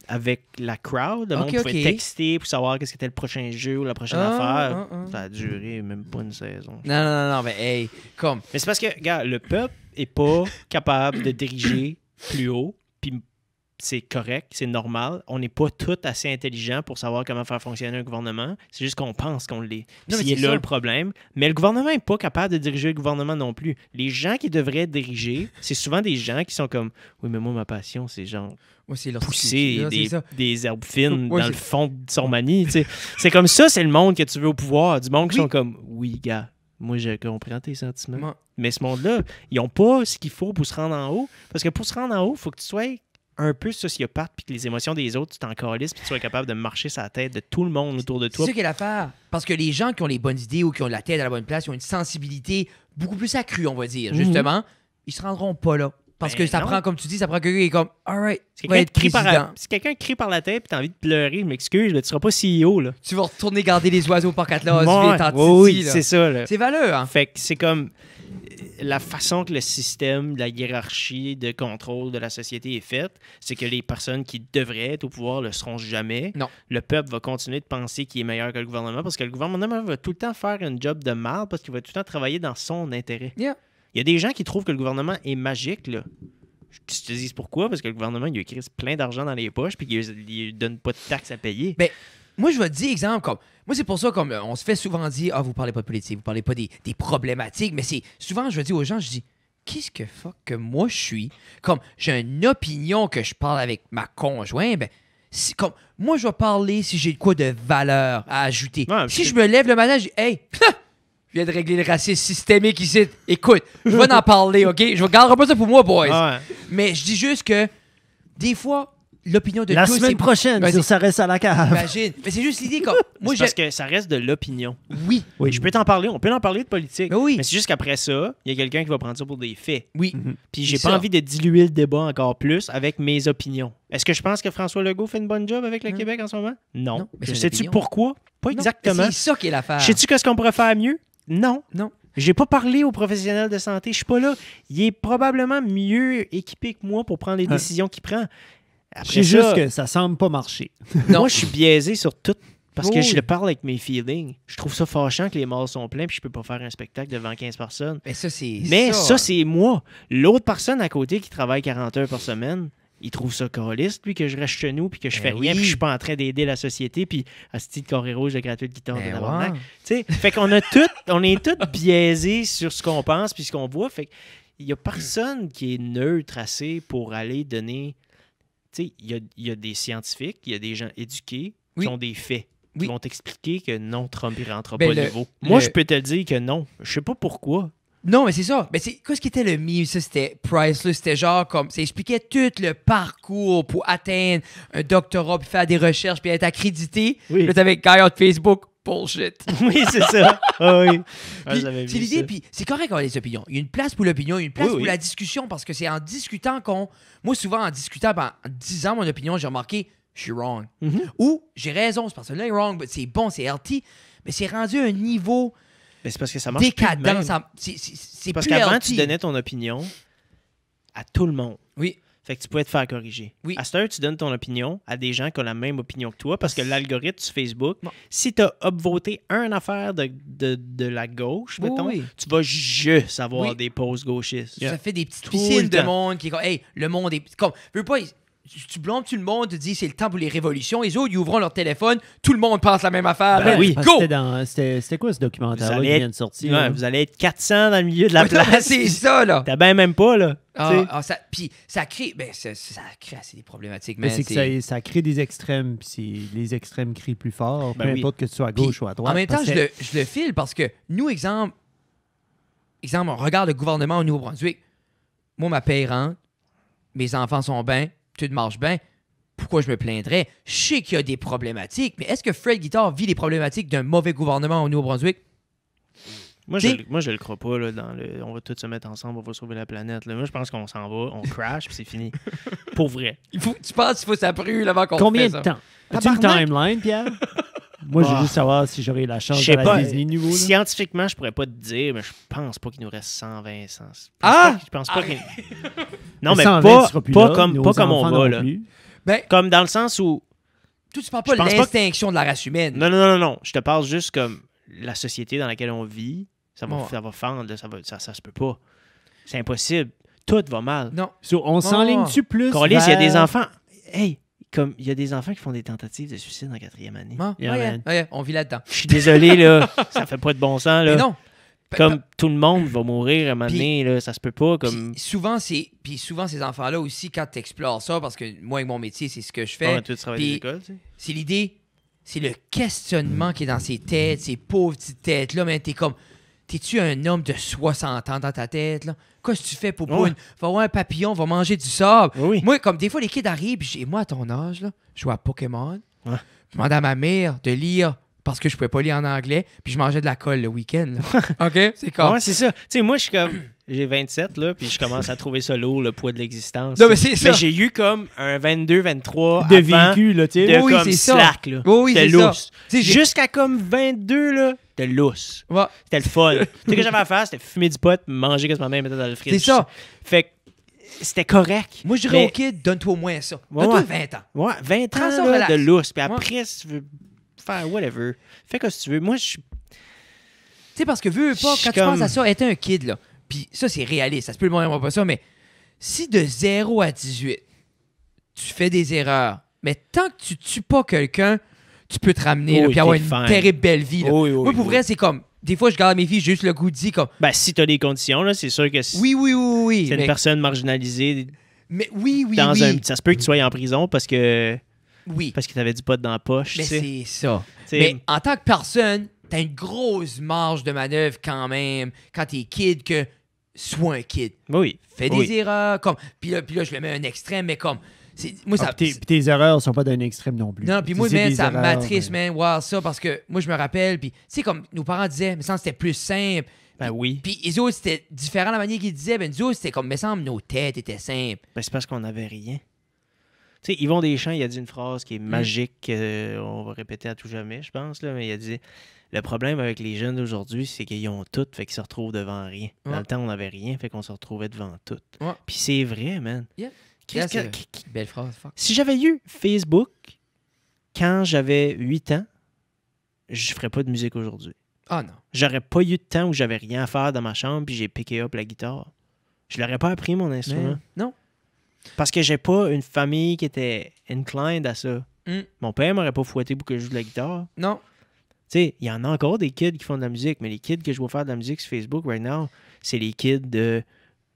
avec la crowd. Le monde pouvait texter pour savoir qu'est-ce qu'était le prochain jeu ou la prochaine affaire. Ça a duré même pas une saison.
Non, mais hey, comme.
Mais c'est parce que, regarde, le peuple est pas capable de diriger plus haut, puis c'est correct, c'est normal. On n'est pas tous assez intelligents pour savoir comment faire fonctionner un gouvernement. C'est juste qu'on pense qu'on l'est. C'est là le problème. Mais le gouvernement n'est pas capable de diriger le gouvernement non plus. Les gens qui devraient diriger, c'est souvent des gens qui sont comme « Oui, mais moi, ma passion, c'est genre pousser des herbes fines dans le fond de son manie. » C'est comme ça, c'est le monde que tu veux au pouvoir. Du monde qui sont comme « Oui, gars, moi, je comprends tes sentiments. » Mais ce monde-là, ils n'ont pas ce qu'il faut pour se rendre en haut. Parce que pour se rendre en haut, il faut que tu sois un peu sociopathe, puis que les émotions des autres, tu t'en calisses, puis tu sois capable de marcher sur la tête de tout le monde autour de toi.
C'est ça qui est l'affaire. Parce que les gens qui ont les bonnes idées ou qui ont la tête à la bonne place, ils ont une sensibilité beaucoup plus accrue, on va dire, justement, ils se rendront pas là. Parce que ça prend, comme tu dis, ça prend quelqu'un qui est comme, alright,
si quelqu'un crie par la tête et t'as envie de pleurer, je m'excuse, là, tu seras pas CEO. Là.
Tu vas retourner garder les oiseaux au parc Atlas,
oui, c'est ça. Là.
C'est valeur. Hein?
Fait que c'est comme la façon que le système, la hiérarchie de contrôle de la société est faite, c'est que les personnes qui devraient être au pouvoir le seront jamais.
Non.
Le peuple va continuer de penser qu'il est meilleur que le gouvernement parce que le gouvernement va tout le temps faire un job de mal parce qu'il va tout le temps travailler dans son intérêt.
Yeah.
Il y a des gens qui trouvent que le gouvernement est magique, là. Je te dis pourquoi, parce que le gouvernement, il a écrit plein d'argent dans les poches puis qu'il ne donne pas de taxes à payer.
Ben, moi, je vais te dire, exemple, comme. Moi, c'est pour ça, comme on se fait souvent dire, vous parlez pas de politique, vous parlez pas des problématiques, mais c'est souvent, je dis aux gens, je dis, qu'est-ce que fuck que moi je suis? Comme, j'ai une opinion que je parle avec ma conjointe, ben, comme, moi, je vais parler si j'ai de quoi de valeur à ajouter. Ouais, si je me lève le matin, je dis, hey, je viens de régler le racisme systémique ici. Écoute, je vais en parler, OK? Je ne garderai pas ça pour moi, boys. Ouais. Mais je dis juste que, des fois, l'opinion de tous...
La semaine prochaine, ça reste à la cave.
Imagine. Mais c'est juste l'idée comme...
Moi, parce que ça reste de l'opinion.
Oui.
Je peux t'en parler. On peut en parler de politique.
Oui.
Mais c'est juste qu'après ça, il y a quelqu'un qui va prendre ça pour des faits.
Oui.
Puis j'ai pas envie de diluer le débat encore plus avec mes opinions. Est-ce que je pense que François Legault fait une bonne job avec le Québec en ce moment? Non. Sais-tu pourquoi? Pas exactement.
C'est ça qui est l'affaire.
Sais-tu qu'est-ce qu'on pourrait faire mieux? Non. J'ai pas parlé aux professionnels de santé. Je suis pas là. Il est probablement mieux équipé que moi pour prendre les décisions qu'il prend.
C'est juste que ça semble pas marcher.
Moi, je suis biaisé sur tout parce que je le parle avec mes feelings. Je trouve ça fâchant que les malls sont pleins puis je peux pas faire un spectacle devant 15 personnes.
Mais
ça, c'est moi. L'autre personne à côté qui travaille 40 heures par semaine, il trouve ça caliste, lui, que je reste chez nous puis que je fais rien puis je suis pas en train d'aider la société puis à ce titre carré rouge de gratuit de guitare de tabarnak. Fait qu'on on est tous biaisés sur ce qu'on pense puis ce qu'on voit. Fait qu'il y a personne qui est neutre assez pour aller donner... Il y a des scientifiques, il y a des gens éduqués qui ont des faits. Qui vont t'expliquer que non, Trump, il ne rentrera pas au niveau. Moi, je peux te dire que non. Je sais pas pourquoi.
Non, mais c'est ça. Mais qu'est-ce qui était le meme? Ça, c'était priceless. C'était genre comme... Ça expliquait tout le parcours pour atteindre un doctorat, puis faire des recherches, puis être accrédité. Oui. Là, t'avais un gars de Facebook. Bullshit.
Oui, c'est ça. oui.
C'est l'idée, puis c'est correct d'avoir les opinions. Il y a une place pour l'opinion, il y a une place pour la discussion, parce que c'est en discutant qu'on... Moi, souvent, en discutant, en disant mon opinion, j'ai remarqué, je suis wrong. Ou, j'ai raison, cette personne-là est wrong, mais c'est bon, c'est healthy, mais c'est rendu à un niveau
c'est parce que ça marche
décadent.
C'est parce qu'avant, tu donnais ton opinion à tout le monde.
Oui.
Fait que tu pouvais te faire corriger. Oui. À cette heure, tu donnes ton opinion à des gens qui ont la même opinion que toi parce que l'algorithme sur Facebook, si tu as upvoté une affaire de la gauche, mettons, tu vas juste avoir des posts gauchistes.
Ça fait des petites piscines de monde qui est comme, hey, le monde est... Comme, veux pas... tu blâmes tout le monde, tu dis c'est le temps pour les révolutions. Les autres, ils ouvrent leur téléphone, tout le monde pense la même affaire.
Ben oui.
Parce
go!
que c'était quoi ce documentaire-là
Vous
qui
allez
vient de sortir?
Ouais, vous allez être 400 dans le milieu de la place.
C'est ça, là.
T'as bien même pas, là.
Puis ça crée... Ben, ça crée assez des problématiques,
Mais
man.
c'est que ça crée des extrêmes, puis les extrêmes crient plus fort,
Ben
peu
oui.
importe que tu sois à gauche
Puis,
ou à droite.
en même temps,
parce que-
je le file parce que nous, exemple, on regarde le gouvernement au Nouveau-Brunswick. Moi, ma paye rentre, mes enfants sont bien, tout marche bien. Pourquoi je me plaindrais? Je sais qu'il y a des problématiques, mais est-ce que Fred Guitar vit les problématiques d'un mauvais gouvernement au Nouveau-Brunswick?
Moi,
T'sais-
je le crois pas, là, on va tous se mettre ensemble, on va sauver la planète. Là. Moi, je pense qu'on s'en va, on crash, puis c'est fini. Pour vrai.
Tu penses qu'il faut que ça brûle avant qu'on
Combien
fait
de
ça?
temps? As-tu une
Tabarnak!
timeline, Pierre? Moi, je veux
Ah.
juste savoir si j'aurai la chance
Je sais
de
pas.
la Disney nouveau. là.
Scientifiquement, je pourrais pas te dire, mais je pense pas qu'il nous reste 120 sens.
Ah!
Je pense pas qu'il... Non, mais
120
pas,
sera plus
pas
là,
comme,
nos
pas comme on
enfants
va,
non
là.
plus.
Ben,
Comme dans le sens où...
toi, tu parles pas
Je
de
pense pas
l'extinction de la race humaine.
Non. Je te parle juste comme la société dans laquelle on vit, ça va,
Ouais.
ça va fendre, là, ça se peut pas. C'est impossible. Tout va mal.
Non.
So, on s'enligne-tu plus
Colis, il y a des
vers-
enfants... Hey, comme il y a des enfants qui font des tentatives de suicide en 4e année.
Bon,
Yeah,
ouais,
man.
ouais, on vit là-dedans.
Je suis désolé, là. Ça fait pas de bon sens, là.
Mais non.
Comme tout le monde va mourir à un moment donné, là, ça se peut pas. Comme...
Puis souvent, ces enfants-là aussi, quand tu explores ça, parce que moi, avec mon métier, c'est ce que je fais,
Ouais, toi, tu travailles
puis-
des écoles, tu sais.
c'est l'idée, c'est le questionnement qui est dans ces têtes, ces pauvres petites têtes-là, mais t'es comme, t'es-tu un homme de 60 ans dans ta tête, là? Qu'est-ce que tu fais, Poupoune?
Ouais.
Va voir un papillon, va manger du sable.
Oui.
Moi, comme des fois, les kids arrivent, puis moi, à ton âge, là, je joue à Pokémon,
Ouais.
je demandais à ma mère de lire parce que je pouvais pas lire en anglais, puis je mangeais de la colle le week-end, là. OK? C'est comme...
Ouais, c'est ça. Tu sais, moi, je suis comme. J'ai 27, là, puis je commence à trouver ça lourd, le poids de l'existence.
Non, mais c'est ça.
Mais j'ai eu comme un 22, 23
de
avant
vécu, là, tu
de
sais.
Oui,
comme
c'est ça.
slack, là.
Oui,
C'était
c'est ça.
lousse.
Tu sais, j'ai-
Jusqu'à comme 22, là, c'était lousse.
Ouais.
C'était le fun. Tout ce que j'avais à faire, c'était fumer du pot, manger qu'est-ce que ma mère mettait dans le frigo.
C'est ça.
Fait que c'était correct.
Moi, je dirais
Mais-
aux kids, donne-toi au moins ça.
Ouais,
Donne-toi
ouais.
20 ans.
Ouais, 20
Prends
ans
ça,
là,
relax.
de lousse. Puis
Ouais.
après, si tu veux faire whatever, fais ce que tu veux. Moi, je suis.
Tu sais, parce que veux pas,
Je
quand tu
comme-
penses à ça, être un kid, là, puis ça, c'est réaliste, ça se peut le monde pas ça, mais si de 0 à 18, tu fais des erreurs, mais tant que tu tues pas quelqu'un, tu peux te ramener, là,
Oui,
puis avoir
t'es
une
fine.
terrible belle vie. Là.
Oui, oui,
Moi, pour
oui.
vrai, c'est comme, des fois, je regarde mes filles, j'ai juste le goût de dire comme,
Ben, si t'as des conditions, là, c'est sûr que
oui,
c'est une
mais,
personne marginalisée.
mais oui,
Dans un, ça se peut que tu sois en prison parce que t'avais du pot dans la poche.
mais
tu sais.
c'est ça.
Tu sais,
Mais en tant que personne, t'as une grosse marge de manœuvre quand même quand t'es kid que sois un kid.
oui.
Fais des
Oui.
erreurs, comme. Puis là, je le mets un extrême, mais comme. Moi, ça.
Puis tes erreurs sont pas d'un extrême non plus.
Non, puis moi,
C'est
man,
des
ça
erreurs,
m'attriste, man, voir ça, parce que moi, je me rappelle, puis, tu sais, comme nos parents disaient, mais ça, c'était plus simple.
Ben oui.
Puis les autres, c'était différent la manière qu'ils disaient, ben nous autres, c'était comme, me semble, nos têtes étaient simples.
Ben, c'est parce qu'on n'avait rien. Tu sais, Yvon Deschamps, il a dit une phrase qui est magique, on va répéter à tout jamais, je pense, là, mais il a dit le problème avec les jeunes d'aujourd'hui, c'est qu'ils ont tout, fait qu'ils se retrouvent devant rien. Dans
Ouais.
le temps, on n'avait rien, fait qu'on se retrouvait devant tout.
Ouais.
Puis c'est vrai, man.
Yeah.
Qu'est-ce
Yeah,
que-
c'est- Belle phrase, fuck.
Si j'avais eu Facebook quand j'avais 8 ans, je ferais pas de musique aujourd'hui.
Ah non.
J'aurais pas eu de temps où j'avais rien à faire dans ma chambre puis j'ai pické up la guitare. Je l'aurais pas appris, mon instrument.
Mais non.
Parce que j'ai pas une famille qui était inclined à ça.
Mm.
Mon père m'aurait pas fouetté pour que je joue de la guitare.
Non.
Tu sais, il y en a encore des kids qui font de la musique, mais les kids que je vois faire de la musique sur Facebook right now, c'est les kids de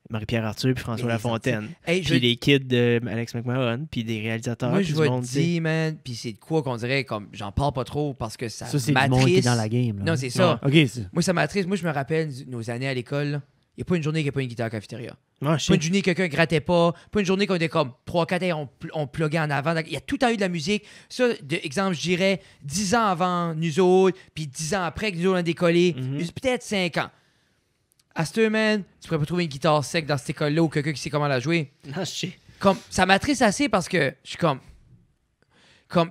Marie-Pierre Arthur puis François
Mais
Lafontaine.
Hey,
Puis les kids de Alex McMahon, puis des réalisateurs.
moi,
puis
je
du
vais
monde,
te
tu sais.
dire, man, puis c'est de quoi qu'on dirait, comme, j'en parle pas trop parce que ça
Ça, c'est du monde qui est
m'attriste.
dans la game. là.
Non, c'est ça.
OK, c'est-
Moi, ça m'attriste. Moi, je me rappelle nos années à l'école, là. Il n'y a pas une journée qu'il n'y a pas une guitare à la cafétéria.
Ouais, je
Pas une
sais.
journée que quelqu'un grattait pas. Pas une journée qu'on était comme 3-4 heures, on pluguait en avant. Il y a tout le temps eu de la musique. Ça, exemple, je dirais 10 ans avant nous autres, puis 10 ans après que nous autres on a décollé.
Mhm.
Peut-être 5 ans. À ce man, tu pourrais pas trouver une guitare sec dans cette école-là ou quelqu'un qui sait comment la jouer.
Non, je sais.
Comme, ça m'attriste assez parce que je suis comme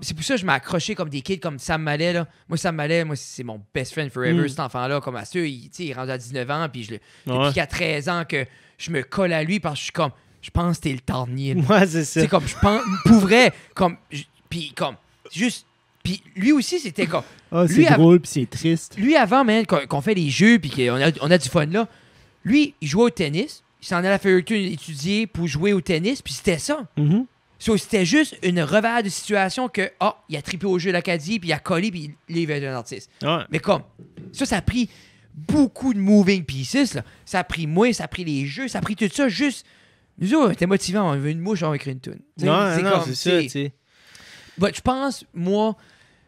c'est pour ça que je m'ai accroché comme des kids comme Sam Mallet. Là. Moi, Sam Mallet, c'est mon best friend forever,
Mm.
cet enfant-là. Comme à ceux, il est rendu à 19 ans, puis
Ouais.
depuis qu'il a 13 ans que je me colle à lui parce que je suis comme, je pense que t'es le tarnier. là.
Ouais, c'est ça.
C'est comme, je pense, pour vrai, comme, puis comme, juste, puis lui aussi, c'était comme,
Ah,
Lui,
c'est drôle puis c'est triste.
lui avant, man, qu'on fait des jeux, puis on a du fun là, lui, il jouait au tennis, il s'en allait à Fairton étudier pour jouer au tennis, puis c'était ça.
Mhm.
So, c'était juste une revers de situation que, il a trippé au jeu d'Acadie, puis il a collé, puis il est un artiste.
Ouais.
Mais comme, ça a pris beaucoup de moving pieces, là. Ça a pris moi, ça a pris les jeux, ça a pris tout ça, juste... Nous autres, on était motivants, on veut une mouche, on va écrire une tune.
Non, c'est ça, tu sais.
Je pense, moi,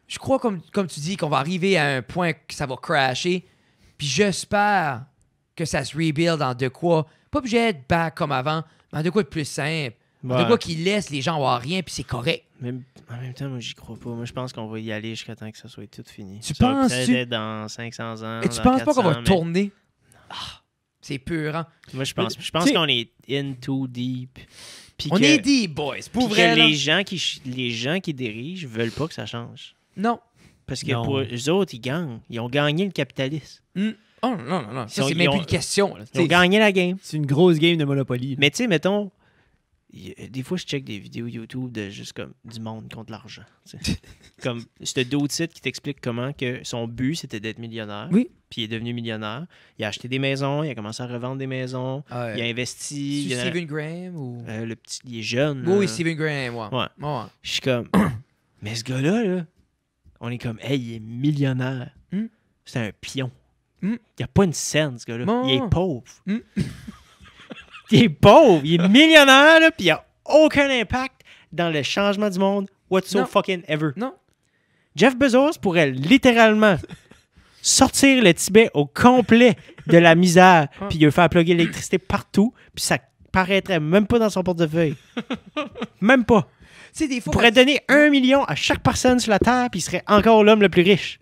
je crois, comme tu dis, qu'on va arriver à un point que ça va crasher, puis j'espère que ça se rebuild en de quoi, pas obligé d'être back comme avant, mais en de quoi de plus simple.
Ouais.
De quoi qui laisse les gens voir rien, puis c'est correct.
Mais en même temps, moi, j'y crois pas. Moi, je pense qu'on va y aller jusqu'à temps que ça soit tout fini.
Tu
ça va
penses,
peut-être être dans 500 ans.
Et tu
dans
penses pas qu'on
400,
va tourner? C'est pur, hein?
Moi, je pense qu'on est in too deep. Puis
On
que-
est deep, boys. Pour
puis que
vrai, là.
les gens qui dirigent veulent pas que ça change.
Non.
Parce que
Non.
pour eux autres, ils gagnent. Ils ont gagné le capitalisme.
Oh, non. Ça,
Ils
c'est
ont-
même plus une question. Là.
Ils ont gagné la game.
C'est une grosse game de Monopoly. là.
Mais tu sais, mettons, des fois, je check des vidéos YouTube de juste comme du monde contre l'argent. tu sais. Comme ce d'autres sites qui t'explique comment que son but, c'était d'être millionnaire.
Oui.
Puis il est devenu millionnaire. Il a acheté des maisons, il a commencé à revendre des maisons. Il a investi.
C'est
il y en a-
Stephen Graham ou...
le petit, il est jeune.
Oui,
là.
Stephen Graham, ouais.
Ouais. Je suis comme, mais ce gars-là, là, on est comme, hey, il est millionnaire.
Hmm.
C'est un pion.
Hmm.
Il n'y a pas une scène, ce gars-là.
Non.
Il est pauvre.
Hmm.
Il est pauvre. Il est millionnaire, là, puis il n'a aucun impact dans le changement du monde whatsoever
Non.
fucking ever.
Non.
Jeff Bezos pourrait littéralement sortir le Tibet au complet de la misère, puis il faire plugger l'électricité partout, puis ça paraîtrait même pas dans son portefeuille. Même pas.
Tu sais, des
Il
fois...
pourrait donner 1 million à chaque personne sur la Terre, puis il serait encore l'homme le plus riche.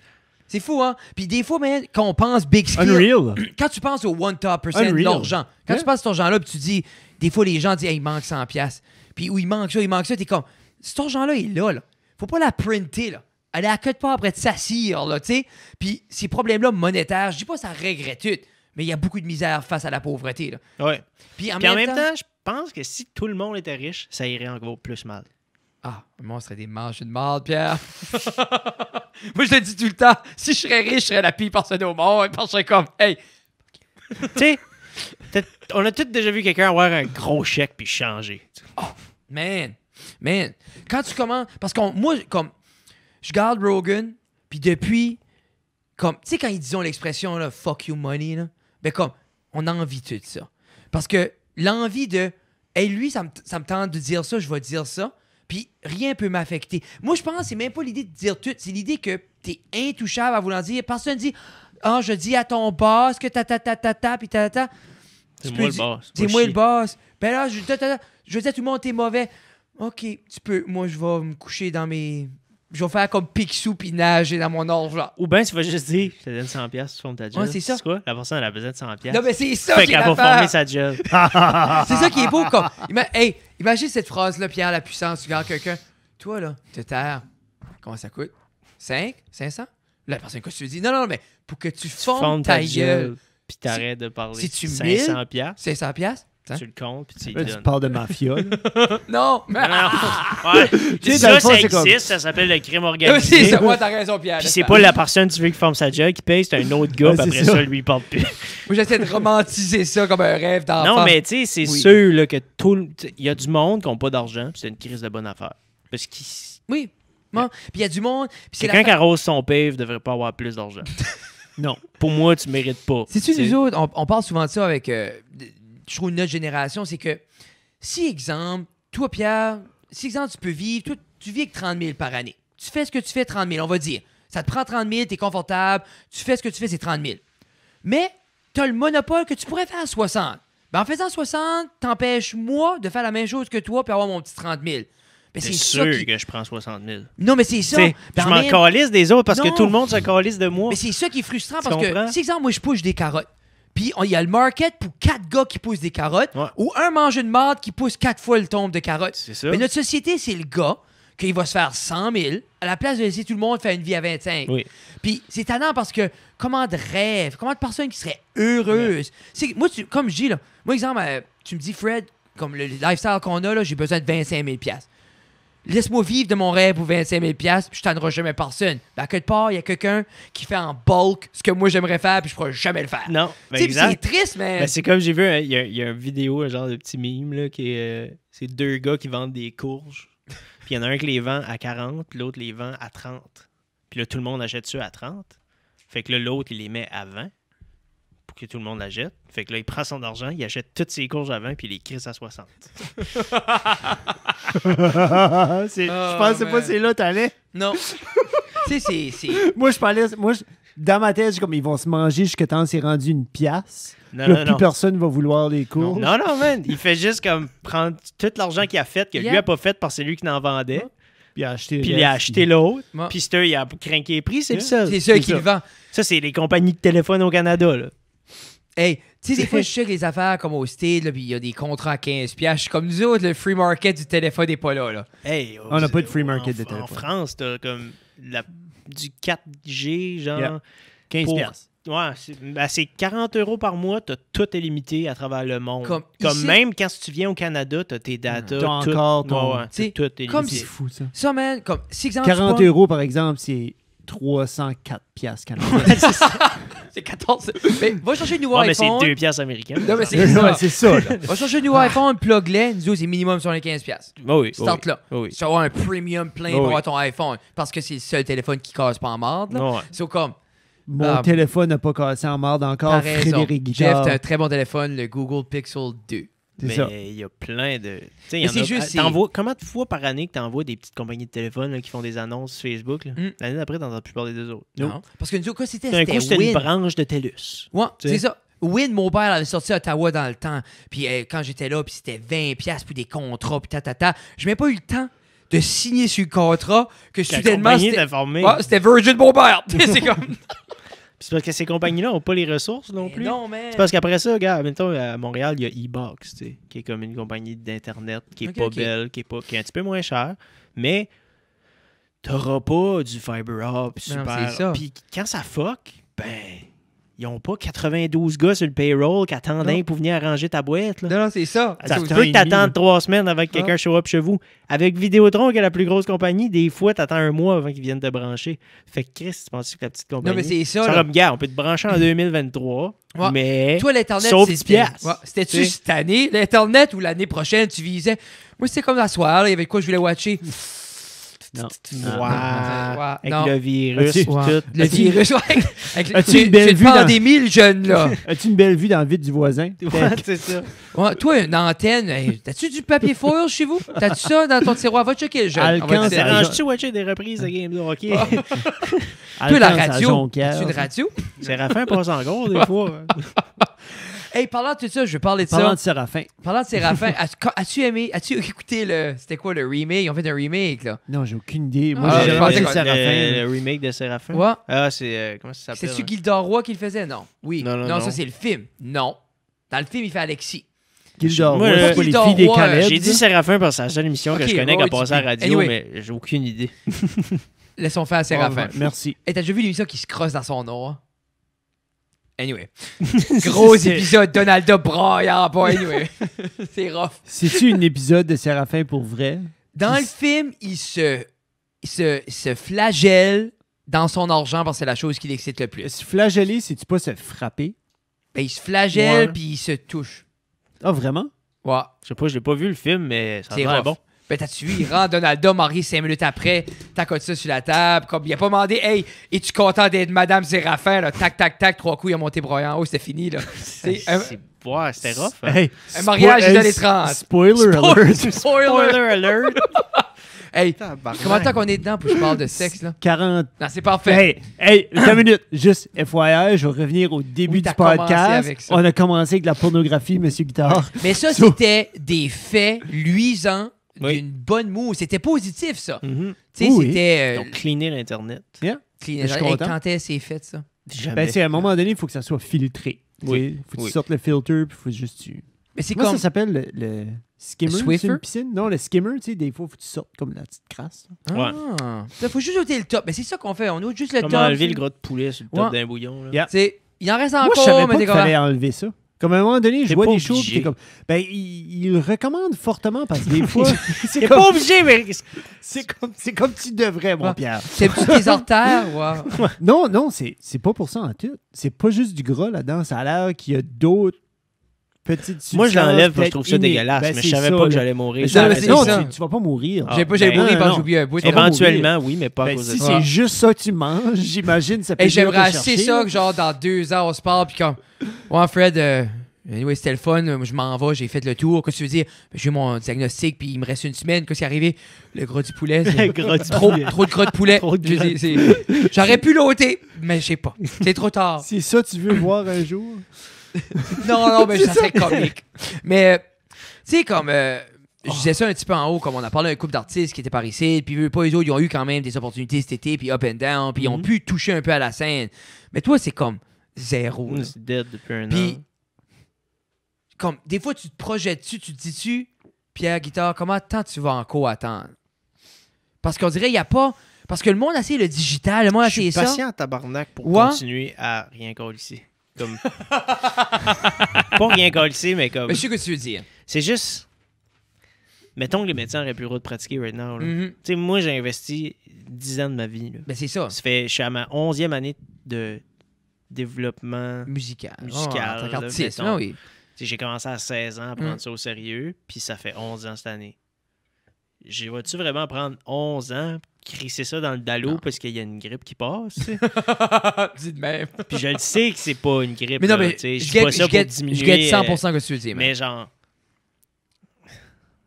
C'est fou, hein? Puis des fois, man, quand on pense big skill...
Unreal.
Quand tu penses au one top percent de
Unreal.
l'argent, quand tu penses à cet argent-là, puis tu dis... Des fois, les gens disent, hey, il manque 100$. Puis où il manque ça, t'es comme... Cet argent-là, il est là. Faut pas la printer, là. Elle est à quelque part après de s'assire, là, tu sais. Puis ces problèmes-là monétaires, je dis pas que ça régrerait tout, mais il y a beaucoup de misère face à la pauvreté, là.
Ouais.
Puis en
Puis en
même
même
temps...
temps, je pense que si tout le monde était riche, ça irait encore plus mal.
Ah, moi, on serait des manches de marde, Pierre. Moi, je le dis tout le temps. Si je serais riche, je serais la pire personne au monde. Parce que je serais comme, hey,
Tu sais, on a tous déjà vu quelqu'un avoir un gros chèque puis changer.
man. Quand tu commences... Parce que moi, comme... Je garde Rogan, puis depuis... Comme, tu sais, quand ils disent l'expression, là, fuck you money, là, ben comme, on a envie de tout ça. Parce que l'envie de... Hey, lui, ça me tente de dire ça, je vais dire ça. Puis rien peut m'affecter. Moi, je pense que c'est même pas l'idée de dire tout. C'est l'idée que t'es intouchable à vouloir dire. Personne dit, je dis à ton boss que ta, puis ta.
C'est
Tu
moi
peux
le
dire,
boss.
C'est moi le boss. Ben là, je veux dire à tout le monde, t'es mauvais. OK, tu peux. Moi, je vais me coucher dans mes... Je vais faire comme Picsou puis nager dans mon argent.
Ou bien tu vas juste dire, je te donne 100$, tu formes ta job.
Ouais, c'est ça.
quoi? La personne, elle a besoin de 100$.
Non, mais c'est ça
Fait
qui est
qu'elle va
l'affaire.
former sa job.
C'est ça qui est beau. Comme... Hey, imagine cette phrase-là, Pierre, la puissance. Tu regardes quelqu'un. Toi, là, te taire. Comment ça coûte? 5? 500? Là, la personne, quoi, tu lui dis? Non, mais pour que tu formes ta gueule,
puis t'arrêtes de parler.
Si tu
500$,
500 piastres? Hein?
tu le comptes, puis tu
Là,
lui
tu
donnes.
parles de mafia. là.
Non, mais...
Non. Ouais.
sais,
Ça,
dans le fond,
ça
c'est comme-
existe, ça s'appelle le crime
c'est
organisé.
ça. Ouais, t'as raison, Pierre.
Puis c'est pas la personne que tu veux qui forme sa job qui paye, c'est un autre gars,
Ouais,
puis
c'est
après
ça.
ça, lui, il parle plus.
Moi, j'essaie de romantiser ça comme un rêve d'enfant.
Non, mais tu sais, c'est
Oui.
sûr là, que il y a du monde qui n'a pas d'argent, puis c'est une crise de bonne affaire. Parce que
Oui. Bon. Puis il y a du monde... Puis c'est
quelqu'un qui
la...
arrose son pave devrait pas avoir plus d'argent.
Non.
Pour moi, tu mérites pas.
C'est-tu,
T'sais.
nous autres, on parle souvent de ça avec, je trouve, notre génération, c'est que si, exemple, toi, Pierre, si, exemple, tu peux vivre, toi, tu vis avec 30 000 par année. Tu fais ce que tu fais, 30 000, on va dire. Ça te prend 30 000, t'es confortable, tu fais ce que tu fais, c'est 30 000. Mais t'as le monopole que tu pourrais faire à 60. Ben, en faisant 60, t'empêches moi de faire la même chose que toi puis avoir mon petit 30 000. Ben,
C'est
ça
sûr
qui-
que je prends 60 000.
Non, mais c'est ça.
T'sais,
Ben,
je
en
m'en
même-
calisse des autres parce
Non.
que tout le monde se calisse de moi.
Mais c'est ça qui est frustrant
Tu
parce
comprends?
que, si exemple, moi je pousse des carottes, puis il y a le market pour 4 gars qui poussent des carottes,
Ouais.
ou un mange une marde qui pousse 4 fois le tombe de carottes.
C'est ça.
Mais notre société, c'est le gars qu'il va se faire 100 000 à la place de laisser tout le monde faire une vie à 25.
Oui.
Puis c'est étonnant parce que comment de rêve, comment de personnes qui seraient heureuses. C'est que moi, comme je dis, là, moi, exemple, tu me dis, Fred, comme le lifestyle qu'on a, là, j'ai besoin de 25 000 $. laisse-moi vivre de mon rêve pour 25 000 puis je tannerai jamais personne. Ben, à quelque part, il y a quelqu'un qui fait en bulk ce que moi j'aimerais faire puis je pourrais jamais le faire.
Non, ben
Tu sais,
exact.
c'est triste, mais...
Ben, c'est comme j'ai vu, il y a une vidéo, un genre de petit meme, là, qui est, c'est deux gars qui vendent des courges. Puis il y en a un qui les vend à 40, puis l'autre les vend à 30. Puis là, tout le monde achète ça à 30. Fait que là, l'autre, il les met à 20 pour que tout le monde l'achète. Fait que là, il prend son argent, il achète toutes ses courges à 20, puis il les crisse à 60.
Je pensais pas que c'est là t'allais.
Non. Tu sais, c'est...
Moi, je parlais... Dans ma tête, j'ai comme ils vont se manger jusqu'à temps c'est rendu une pièce.
Non,
Là,
non,
plus
non.
personne va vouloir les courges.
Non, non, man. Il fait juste comme prendre tout l'argent qu'il a fait, que lui
Yeah.
a pas fait parce que c'est lui qui n'en vendait.
Puis acheter
Puis il a acheté l'autre.
Ouais.
Puis c'est eux, il a craqué les prix, c'est le seul.
C'est ça qui le vend.
Ça, c'est les compagnies de téléphone au Canada, là.
Hey, tu sais, des fois, je sais que les affaires comme au Stade, puis il y a des contrats à 15 piastres. Je suis comme nous autres, le free market du téléphone n'est pas là, là.
Hey,
On n'a pas de free market de
En
téléphone.
France, t'as comme du 4G, genre.
Yeah. 15
pour-
piastres.
Ouais, c'est 40 € par mois, t'as tout illimité à travers le monde.
Comme
Comme
ici-
même quand tu viens au Canada, t'as tes datas.
T'as
tout.
encore ton-
Ouais, ouais,
T'sais,
tout illimité.
comme
C'est
si-
fou, ça.
Ça, man, comme, si exemple,
40
tu
€, par exemple, c'est 304 piastres canadiens.
c'est 14. Mais va chercher un nouveau
Ouais, mais c'est
iPhone.
2 piastres américains.
Non, mais c'est
Ouais,
ça.
c'est ça. là.
Va chercher un nouveau iPhone, plug-les. Nous autres, c'est minimum sur les 15 piastres.
Oui,
Start là.
oui.
Tu vas avoir un premium plein
Oui,
pour
oui.
avoir ton iPhone. Parce que c'est le seul téléphone qui casse pas en marde. là.
Ouais.
C'est comme,
Mon
Ah,
téléphone n'a pas cassé en marde encore.
t'as raison.
Frédéric
Jeff,
Guitard.
t'as un très bon téléphone, le Google Pixel 2.
C'est
Mais
ça.
il y a plein de. Tu sais, il y
Mais
en
c'est
a.
juste,
Combien de fois par année que tu envoies des petites compagnies de téléphone là, qui font des annonces sur Facebook? Là? L'année d'après, tu n'entends plus parler des autres.
Non. Parce que nous autres, quoi, c'était
D'un coup, c'était une
Win.
branche de TELUS.
Ouais,
Tu sais.
c'est ça. Win Mobile avait sorti à Ottawa dans le temps. Puis quand j'étais là, puis c'était 20$ piastres pour des contrats, puis tatata. Je n'ai pas eu le temps de signer sur le contrat que
La
soudainement,
compagnie
c'était...
d'informer.
Ouais, c'était Virgin Mobile. C'est comme...
C'est parce que ces compagnies-là n'ont pas les ressources non plus.
Non, man.
C'est parce qu'après ça, regarde, mettons, à Montréal, il y a E-Box, tu sais, qui est comme une compagnie d'Internet qui est
Ok,
pas
ok.
belle, qui est un petit peu moins chère, mais t'auras pas du fiber up super.
c'est ça.
Puis quand ça fuck, ben, ils ont pas 92 gars sur le payroll qui attendent
Non.
pour venir arranger ta boîte, là.
Non, c'est ça.
Ça
Attends
se peut
et
que
demi, là.
t'attendes 3 semaines avant que quelqu'un show up chez vous. Avec Vidéotron, qui est la plus grosse compagnie, des fois, t'attends un mois avant qu'ils viennent te brancher. Fait que Chris, tu penses que la petite compagnie...
Non, mais c'est ça,
Ça
là.
comme, gars, on peut te brancher en 2023,
Ouais.
mais...
Toi, l'Internet,
Sauf
c'était...
10 piastres.
Ouais, c'était-tu
Tu sais.
cette année, l'Internet, ou l'année prochaine, tu visais... Moi, c'était comme la soirée, là, il y avait quoi je voulais watcher?
Non.
Ouais.
Ouais,
Avec
non.
le virus,
As-tu-
pis
Ouais.
tout.
Le virus, ouais. Avec
As-tu une
c'est
belle
une
vue dans-
pandémie, le jeune, là.
As-tu une belle vue dans le vide du voisin?
Ouais, c'est ça.
Ouais, toi, une antenne, hey, t'as-tu du papier foil chez vous? T'as-tu ça dans ton tiroir? Va checker le jeune.
Alcan,
On va te
c'est
dire.
arrange-
Arranges-tu watcher des reprises de Game de hockey?
Toi, la radio.
C'est
As-tu une radio?
Séraphin passe encore, des fois.
Hey, parlant de tout ça, je vais parler de
Parlant
ça.
de Séraphin.
Parlant de Séraphin, as-tu aimé, as-tu écouté le. C'était quoi le remake? Ils ont fait un remake, là.
Non, j'ai aucune idée. Moi,
Ah,
j'ai
je
jamais
pensais
vu
que-
Séraphin.
Le remake de Séraphin?
Ouais.
Ah, c'est... comment ça s'appelle?
C'est-tu
hein?
Gildor Roy qui le faisait? Non. Oui.
Non,
ça, c'est le film. Non. Dans le film, il fait Alexis.
Gildor
Moi,
Roy, c'est pas les
Gildor
filles des
Roy,
Caleb.
J'ai dit Séraphin parce que c'est la seule émission que
Ok,
je connais qui
ouais,
a passé à la radio,
anyway.
mais j'ai aucune idée.
Laissons faire Séraphin.
Merci.
Hey, t'as déjà vu l'émission qui se crosse dans son nom? hein? Anyway. Gros épisode, Donalda braillant pas. Anyway. C'est rough.
C'est-tu un épisode de Séraphin pour vrai?
Dans le film, il se flagelle dans son argent parce que c'est la chose qui l'excite le plus.
Se flageller, c'est-tu pas se frapper?
Ben, il se flagelle
Ouais.
puis il se touche.
Ah, vraiment?
Ouais.
Je sais pas, je l'ai pas vu le film, mais ça a
C'est
l'air
rough.
bon.
Ben, t'as-tu vu, il rentre Donalda marié 5 minutes après, tacote ça sur la table, comme il a pas demandé, hey, es-tu content d'être Madame Séraphin, là, tac, tac, tac, 3 coups, il a monté broyant, oh, c'était fini, là. C'est
Ouais, c'était rough. hein.
Hey,
un mariage des
hey,
années 30.
Spoiler alert.
Spoiler!
alert!
Hey,
Tabarnak.
comment tant qu'on est dedans pour que je parle de sexe, là?
40.
Non, c'est parfait.
Hey, 2 minutes. Juste FYI, je vais revenir au début
Oui,
du
t'as commencé
podcast.
avec ça.
On a commencé avec la pornographie, Monsieur Guitard.
Mais ça,
So-
c'était des faits luisants
Oui.
d'une bonne mousse. C'était positif, ça.
Mhm.
Tu sais,
Oui.
c'était...
Donc, cleaner l'Internet.
clean.
je suis
Hey,
content.
quand est-ce c'est fait, ça?
Jamais.
Ben, c'est à un moment donné, il faut que ça soit filtré.
Oui.
Faut que
Oui.
tu sortes le filter, puis faut juste tu.
Mais c'est
Comment
comme...
ça s'appelle le skimmer?
Le
C'est
Swiffer?
une piscine? Non, le skimmer, tu sais, des fois, faut que tu sortes comme la petite crasse. là.
Ah. Ça, faut juste ôter le top. Mais c'est ça qu'on fait. On ôte juste le
Comment
top.
enlever le gros de poulet sur le top
Ouais.
d'un bouillon. Là.
Yeah.
C'est... Il en reste
Moi, je
encore,
savais
mais
pas
t'es
qu'il fallait enlever ça. Comme à un moment donné, je
T'es
vois
pas
des shows,
obligé.
puis t'es comme... Ben, il le recommande fortement, parce que des fois, c'est
T'es
comme,
pas obligé, mais...
c'est comme tu devrais, mon
Ouais.
Pierre.
T'aimes-tu tes artères? Wow.
Non, c'est pas pour ça en tout. C'est pas juste du gras là-dedans. Ça a l'air qu'il y a d'autres petites substances.
Moi, je l'enlève parce que je
peut-être
trouve ça
innées.
dégueulasse,
Ben,
mais
c'est
je savais
ça,
pas que
là.
j'allais mourir.
Mais
ça,
ça,
mais c'est
non,
ça.
tu vas pas mourir.
Ah,
J'avais pas
ben,
mouru parce que
non.
j'ai oublié un bout.
Ça va
Éventuellement, oui, mais pas à
Ben,
cause de
si
ça.
c'est juste ça que tu manges, j'imagine, ça peut
Et
être dur
j'aimerais
de
assez
chercher.
ça que genre dans 2 ans on se parle puis comme ouais Fred anyway, c'était le fun, moi, je m'en vais, j'ai fait le tour, qu'est-ce que tu veux dire? Ben, j'ai eu mon diagnostic puis il me reste une semaine, qu'est-ce qui est arrivé? Le gras du poulet.
Le gras du
trop,
poulet.
trop de gras de poulet.
Trop de
Je
gras
dis, j'aurais pu l'ôter, mais je sais pas. C'est trop tard.
C'est ça que tu veux voir un jour?
Non, mais ça serait comique. Mais, tu sais, comme, je disais ça un petit peu en haut, comme on a parlé d'un couple d'artistes qui étaient par ici, puis eux, pas eux autres, ils ont eu quand même des opportunités cet été, puis up and down, puis ils ont pu toucher un peu à la scène. Mais toi, c'est comme zéro. là.
C'est dead depuis un
Puis,
an.
comme, des fois, tu te projettes-tu, tu te dis-tu, Pierre Guitare, comment tant tu vas encore attendre? Parce qu'on dirait, il n'y a pas. Parce que le monde a essayé le digital, le monde a
Je suis
essayé ça.
patient tabarnak pour
Ouais.
continuer à rien ici. Comme... pas rien ici, mais comme...
Mais je sais ce que tu veux dire.
C'est juste... Mettons que les médecins auraient plus le droit de pratiquer right now. là.
Mhm.
Tu sais, moi, j'ai investi 10 ans de ma vie. Là.
Ben, c'est ça.
Je suis à ma 11e année de développement.
Musical.
Musical,
En tant qu'artiste,
mettons.
ah oui.
Tu sais, j'ai commencé à 16 ans à prendre ça au sérieux, puis ça fait 11 ans cette année. Vas-tu vraiment prendre 11 ans, crisser ça dans le dallo
Non.
parce qu'il y a une grippe qui passe? tu sais?
Dis de même.
Puis je le sais que c'est pas une grippe.
Mais non,
là,
mais
tu sais,
je
je dis pas ça pour
guette
diminuer.
100% ce que tu veux dire.
Mais genre,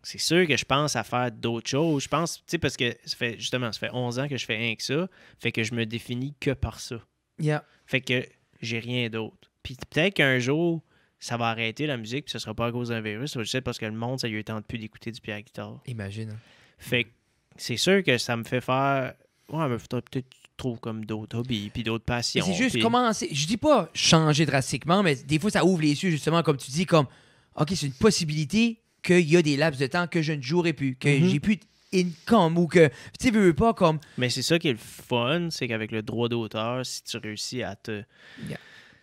c'est sûr que je pense à faire d'autres choses. Je pense, tu sais, parce que ça fait 11 ans que je fais rien que ça. Fait que je me définis que par ça.
Yeah.
Fait que j'ai rien d'autre. Puis peut-être qu'un jour, ça va arrêter la musique, puis ce sera pas à cause d'un virus. Ça va juste être parce que le monde, ça lui tente plus d'écouter du Pierre Guitare.
Imagine. hein.
Fait que c'est sûr que ça me fait faire. Ouais, mais faudrait peut-être que tu trouves comme d'autres hobbies, puis d'autres
Mais
passions.
c'est juste
puis-
commencer. Je dis pas changer drastiquement, mais des fois, ça ouvre les yeux, justement, comme tu dis, comme, OK, c'est une possibilité qu'il y a des laps de temps que je ne jouerai plus, que
Mhm.
j'ai plus d'income ou que, tu sais, veux pas, comme,
Mais c'est ça qui est le fun, c'est qu'avec le droit d'auteur, si tu réussis à te
Yeah.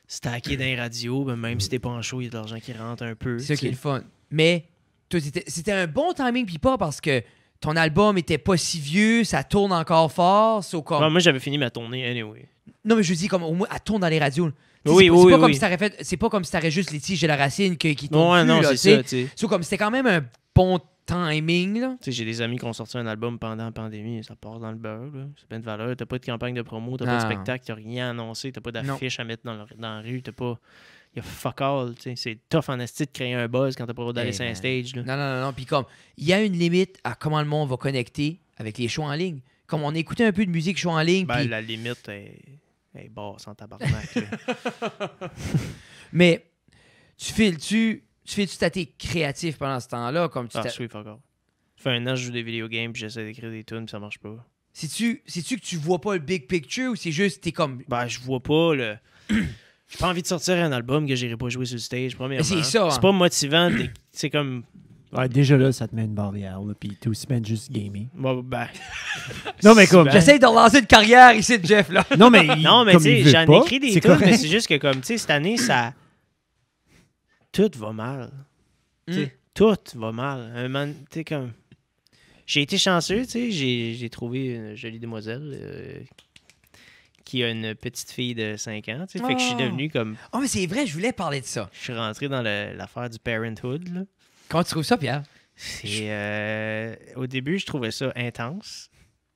stacker dans les radios, ben même si t'es pas en show, il y a de l'argent qui rentre un peu.
c'est ça qui est
tu
le
sais.
fun. Mais, toi, c'était un bon timing, puis pas parce que ton album était pas si vieux, ça tourne encore fort, comme...
Ouais, moi, j'avais fini ma tournée anyway.
Non, mais je dis, comme, au moins, elle tourne dans les radios. Tu sais,
Oui,
c'est pas,
oui,
c'est pas
oui.
comme si t'aurais fait... C'est pas comme si t'aurais juste les tiges de la racine qui tournent
Ouais,
plus,
non,
là,
c'est
tu sais.
ça, tu sais.
So, comme, c'était quand même un bon timing, là.
Tu sais, j'ai des amis qui ont sorti un album pendant la pandémie, ça passe dans le beurre, là. C'est plein de valeur. T'as pas de campagne de promo, t'as pas de
Non.
spectacle, t'as rien annoncé, t'as pas
Non.
d'affiche à mettre dans la rue, t'as pas... Il y a fuck all, tu sais. C'est tough en esti de créer un buzz quand t'as pas le droit d'aller
Hey,
sur un
man.
stage, là.
Non. Puis comme, il y a une limite à comment le monde va connecter avec les shows en ligne. Comme on écoutait un peu de musique show en ligne,
Ben,
puis-
la limite est basse en tabarnak, là.
mais tu files-tu t'es créatif pendant ce temps-là, comme tu
Ah,
t'as-
je suis fuck all. Ça fait un an que je joue des vidéo games puis j'essaie d'écrire des tunes puis ça marche pas.
C'est-tu que tu vois pas le big picture ou c'est juste t'es comme...
Ben, je vois pas le... J'ai pas envie de sortir un album que j'irai pas jouer sur le stage, premièrement.
Mais c'est ça, hein.
C'est pas motivant. C'est comme...
Ouais, déjà là, ça te met une barrière, là, puis t'es aussi bien juste gaming.
Bon, ben...
Non, mais comme...
Ben,
J'essaie de relancer une carrière ici de Jeff, là.
Non, mais,
Non, mais
comme
tu sais,
il veut
j'en
pas,
écris des
c'est
tunes, mais
correct.
c'est juste que comme, tu sais, cette année, ça... Tout va mal. Tu sais, Tout va mal. Un man, tu sais, comme... J'ai été chanceux, tu sais, j'ai trouvé une jolie demoiselle qui a une petite fille de 5 ans, tu sais, fait que je suis
Oh.
devenu comme...
Oh, mais c'est vrai, je voulais parler de ça.
Je suis rentré dans l'affaire du parenthood, là.
Comment tu trouves ça, Pierre?
Au début, je trouvais ça intense.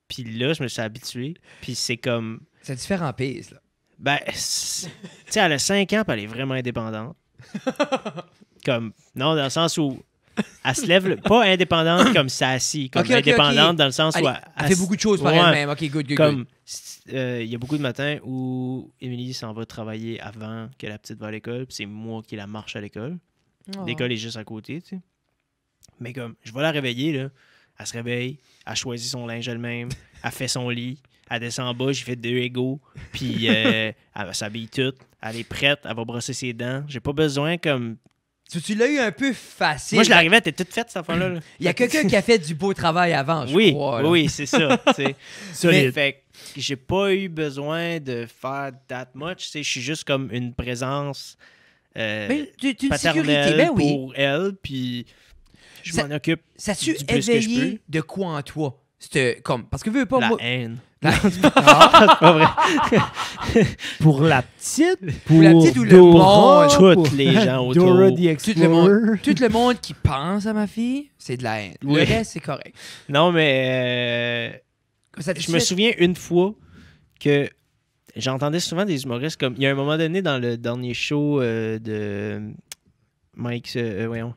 Puis là, je me suis habitué. Puis c'est comme...
C'est différent piste, là.
Ben, tu sais, elle a 5 ans, puis elle est vraiment indépendante. Comme... Non, dans le sens où... Elle se lève... Pas indépendante comme sassy, comme
Ok, ok,
indépendante
ok.
dans le sens où...
Elle fait beaucoup de choses par
Ouais.
elle-même. OK, good.
Comme... Il y a beaucoup de matins où Émilie s'en va travailler avant que la petite va à l'école, puis c'est moi qui la marche à l'école.
Oh.
L'école est juste à côté, tu sais. Mais comme, je vais la réveiller, là. Elle se réveille, elle choisit son linge elle-même, elle fait son lit, elle descend en bas, j'ai fait 2 égaux, puis elle s'habille toute, elle est prête, elle va brosser ses dents. J'ai pas besoin comme...
Tu l'as eu un peu facile.
Moi, je l'arrivais, elle était toute faite, cette affaire-là. là.
Il y a quelqu'un qui a fait du beau travail avant, je
Oui,
crois. là.
oui, c'est ça, tu sais.
Solide.
Fait que j'ai pas eu besoin de faire that much, tu sais. Je suis juste comme une présence
d'une
paternelle
sécurité, ben oui.
pour elle, puis je
Ça-
m'en occupe
Ça a-tu
du plus que je
éveillé de quoi en toi? Parce que veux pas,
la
moi...
haine.
La-
C'est pas vrai.
Pour la petite,
Pour la petite ou le
Dora,
monde?
pour
Tous les gens autour.
Dora the
Tout le,
Explorer.
monde, tout le monde qui pense à ma fille, c'est de la haine.
Oui.
Le reste, c'est correct.
Non, mais
Ça te
je me
fait-
souviens une fois que j'entendais souvent des humoristes comme... Il y a un moment donné dans le dernier show de Mike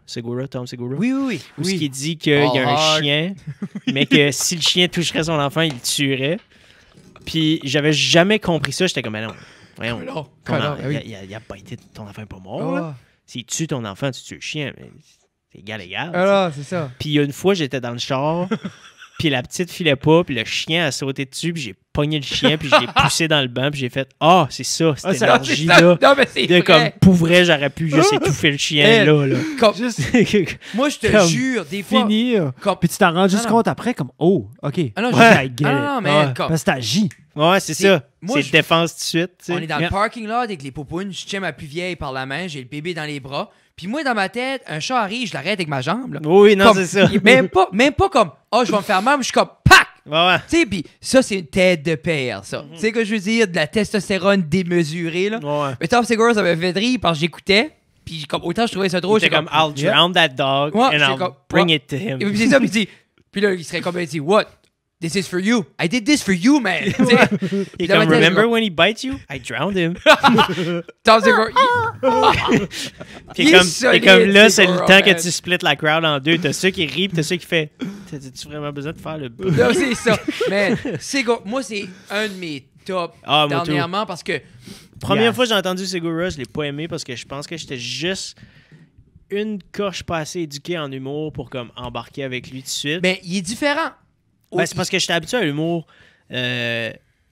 Segura, Tom Segura,
Oui, oui, oui.
où
oui.
il dit qu'il y a
All
un
hard.
chien, mais que si le chien toucherait son enfant, il le tuerait. Puis j'avais jamais compris ça. J'étais comme, mais non, voyons,
Colon,
ton
colon,
enfant,
ben oui.
il a pas été, ton enfant n'est pas mort. Là.
Ah,
S'il tue ton enfant, tu tues le chien. Mais c'est égal.
alors, c'est ça.
Puis il y a une fois, j'étais dans le char, puis la petite filait pas, puis le chien a sauté dessus, puis j'ai pogné le chien, puis je l'ai poussé dans le banc, puis j'ai fait « Ah, c'est ça, cette
Ah, ça-
énergie-là. »
Non, mais c'est
De
vrai.
comme, pour vrai, j'aurais pu juste étouffer le chien,
Hey.
là.
Comme-
Juste
moi, je te
Comme
jure, des fois...
finir.
Comme...
Puis tu t'en rends juste
Non, non.
compte après, comme, oh, OK.
Ah non,
Ouais, I get
Ah
it.
non, mais
Ouais.
comme...
Parce que t'agis.
Ouais, c'est
C'est-
ça.
moi,
C'est
je-
défense tout de suite, tu sais.
On est dans le
Yeah.
parking lot avec les poupounes, je tiens ma plus vieille par la main, j'ai le bébé dans les bras. Puis moi, dans ma tête, un chat arrive, je l'arrête avec ma jambe. Là.
Oui, non,
Comme-
c'est ça.
Même pas comme, oh, je vais me faire mal, je suis comme, pac!
Ouais, ouais.
Tu sais, puis ça, c'est une tête de père, ça. Tu sais ce que je veux dire? De la testostérone démesurée, là.
Ouais.
Mais Tom Segura, ça m'a fait rire parce que j'écoutais. Puis comme, autant je trouvais ça drôle,
J'étais
j'étais
comme, I'll
Yeah.
drown that dog
Ouais,
and
c'est
I'll
comme-
bring
ouais.
it to him.
Et puis c'est ça, puis il dit... Puis là, il serait comme, il dit, what? This is for you. I did this for you, man. Tu sais?
Et
Puis dans ma
comme,
tête,
remember
je-
when he bites you? I drowned him.
Tom Segura...
Puis
Il est
comme,
solide,
et comme là, c'est le
Segura,
temps que
man.
tu splits la crowd en deux. T'as ceux qui rient, pis t'as ceux qui fait. T'as-tu vraiment besoin de faire le.
Non, c'est ça. Mais moi, c'est un de mes top
Ah, moi, tout.
dernièrement parce que...
Première
Yeah.
fois que j'ai entendu Segura, je l'ai pas aimé parce que je pense que j'étais juste une coche pas assez éduqué en humour pour comme embarquer avec lui tout de suite.
Ben, il est différent.
Ben, c'est parce que j'étais habitué à l'humour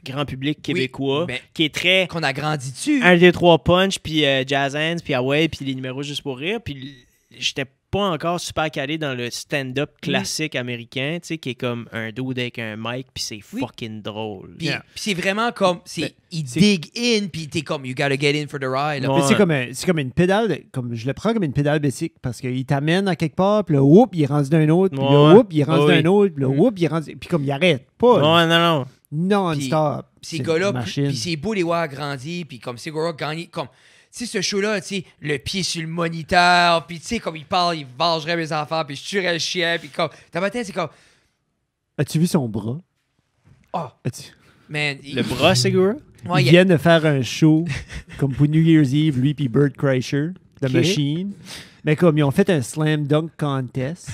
grand public québécois,
ben-
qui est très
Qu'on a grandi dessus.
1, 2, 3 punch, puis jazz hands, puis away, puis les numéros juste pour rire. Puis j'étais pas encore super calé dans le stand-up classique américain, tu sais, qui est comme un dude avec un mic, puis c'est
Oui.
fucking drôle.
Puis
Yeah.
puis c'est vraiment comme... il
c'est-
dig in, puis t'es comme, you gotta get in for the ride. là.
Ouais.
Mais c'est comme une pédale, comme je le prends comme une pédale bicycle parce qu'il t'amène à quelque part, puis là, whoop, il est rendu d'un autre, puis là,
Ouais.
whoop, il est rendu
Oui.
d'un autre, puis là, whoop, il est rendu. Puis comme il arrête pas,
Non, non, non.
non-stop.
Ces
C'est
gars-là,
une machine.
puis c'est beau les voir grandir, puis comme Segura gagner, comme... Tu sais, ce show-là, tu sais, le pied sur le moniteur, puis tu sais, comme il parle, il vengerait mes enfants, puis je tuerais le chien, puis comme... Dans ma tête, c'est comme...
As-tu vu son bras?
Oh,
As-tu-
man...
Le bras, Segura?
Ouais,
Ils
il-
viennent de faire un show comme pour New Year's Eve, lui puis Bert Kreischer, The
Ok.
Machine. Mais comme ils ont fait un slam dunk contest.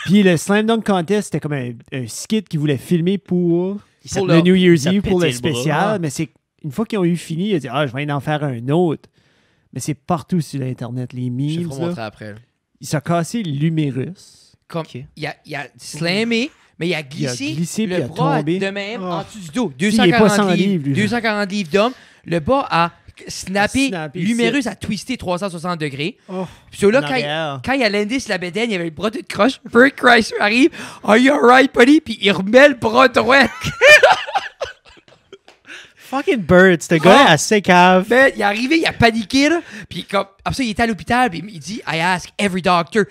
Puis le slam dunk contest, c'était comme un skit qu'ils voulaient filmer pour
Pour
le
le-
New Year's
ça
Eve, pour le
pétait le bras.
spécial. Mais c'est une fois qu'ils ont eu fini, ils ont dit ah, je vais en faire un autre. Mais c'est partout sur Internet, les
Je vais
memes.
te
là.
montrer après. là.
Il s'est cassé l'humérus.
Comme,
Ok.
il a slamé, mais il a glissé,
glissé, puis il
le
a
bras
tombé.
de même
Oh.
en dessous du dos.
il est pas 100
240
livres, lui.
240 livres d'homme. Le bas a snappé,
snappé
l'humérus a twisté 360 degrés.
Oh,
Puis so là,
en
quand
arrière.
quand il a landé sur la bédaine, il avait le bras tout croche. Bert Kreischer arrive. Are you alright, buddy? Puis il remet le bras droit.
Fucking Bird, ce gars-là assez cave.
Ben, il est arrivé, il a paniqué, là. Puis comme, après ça, il était à l'hôpital, puis il dit, I ask every doctor,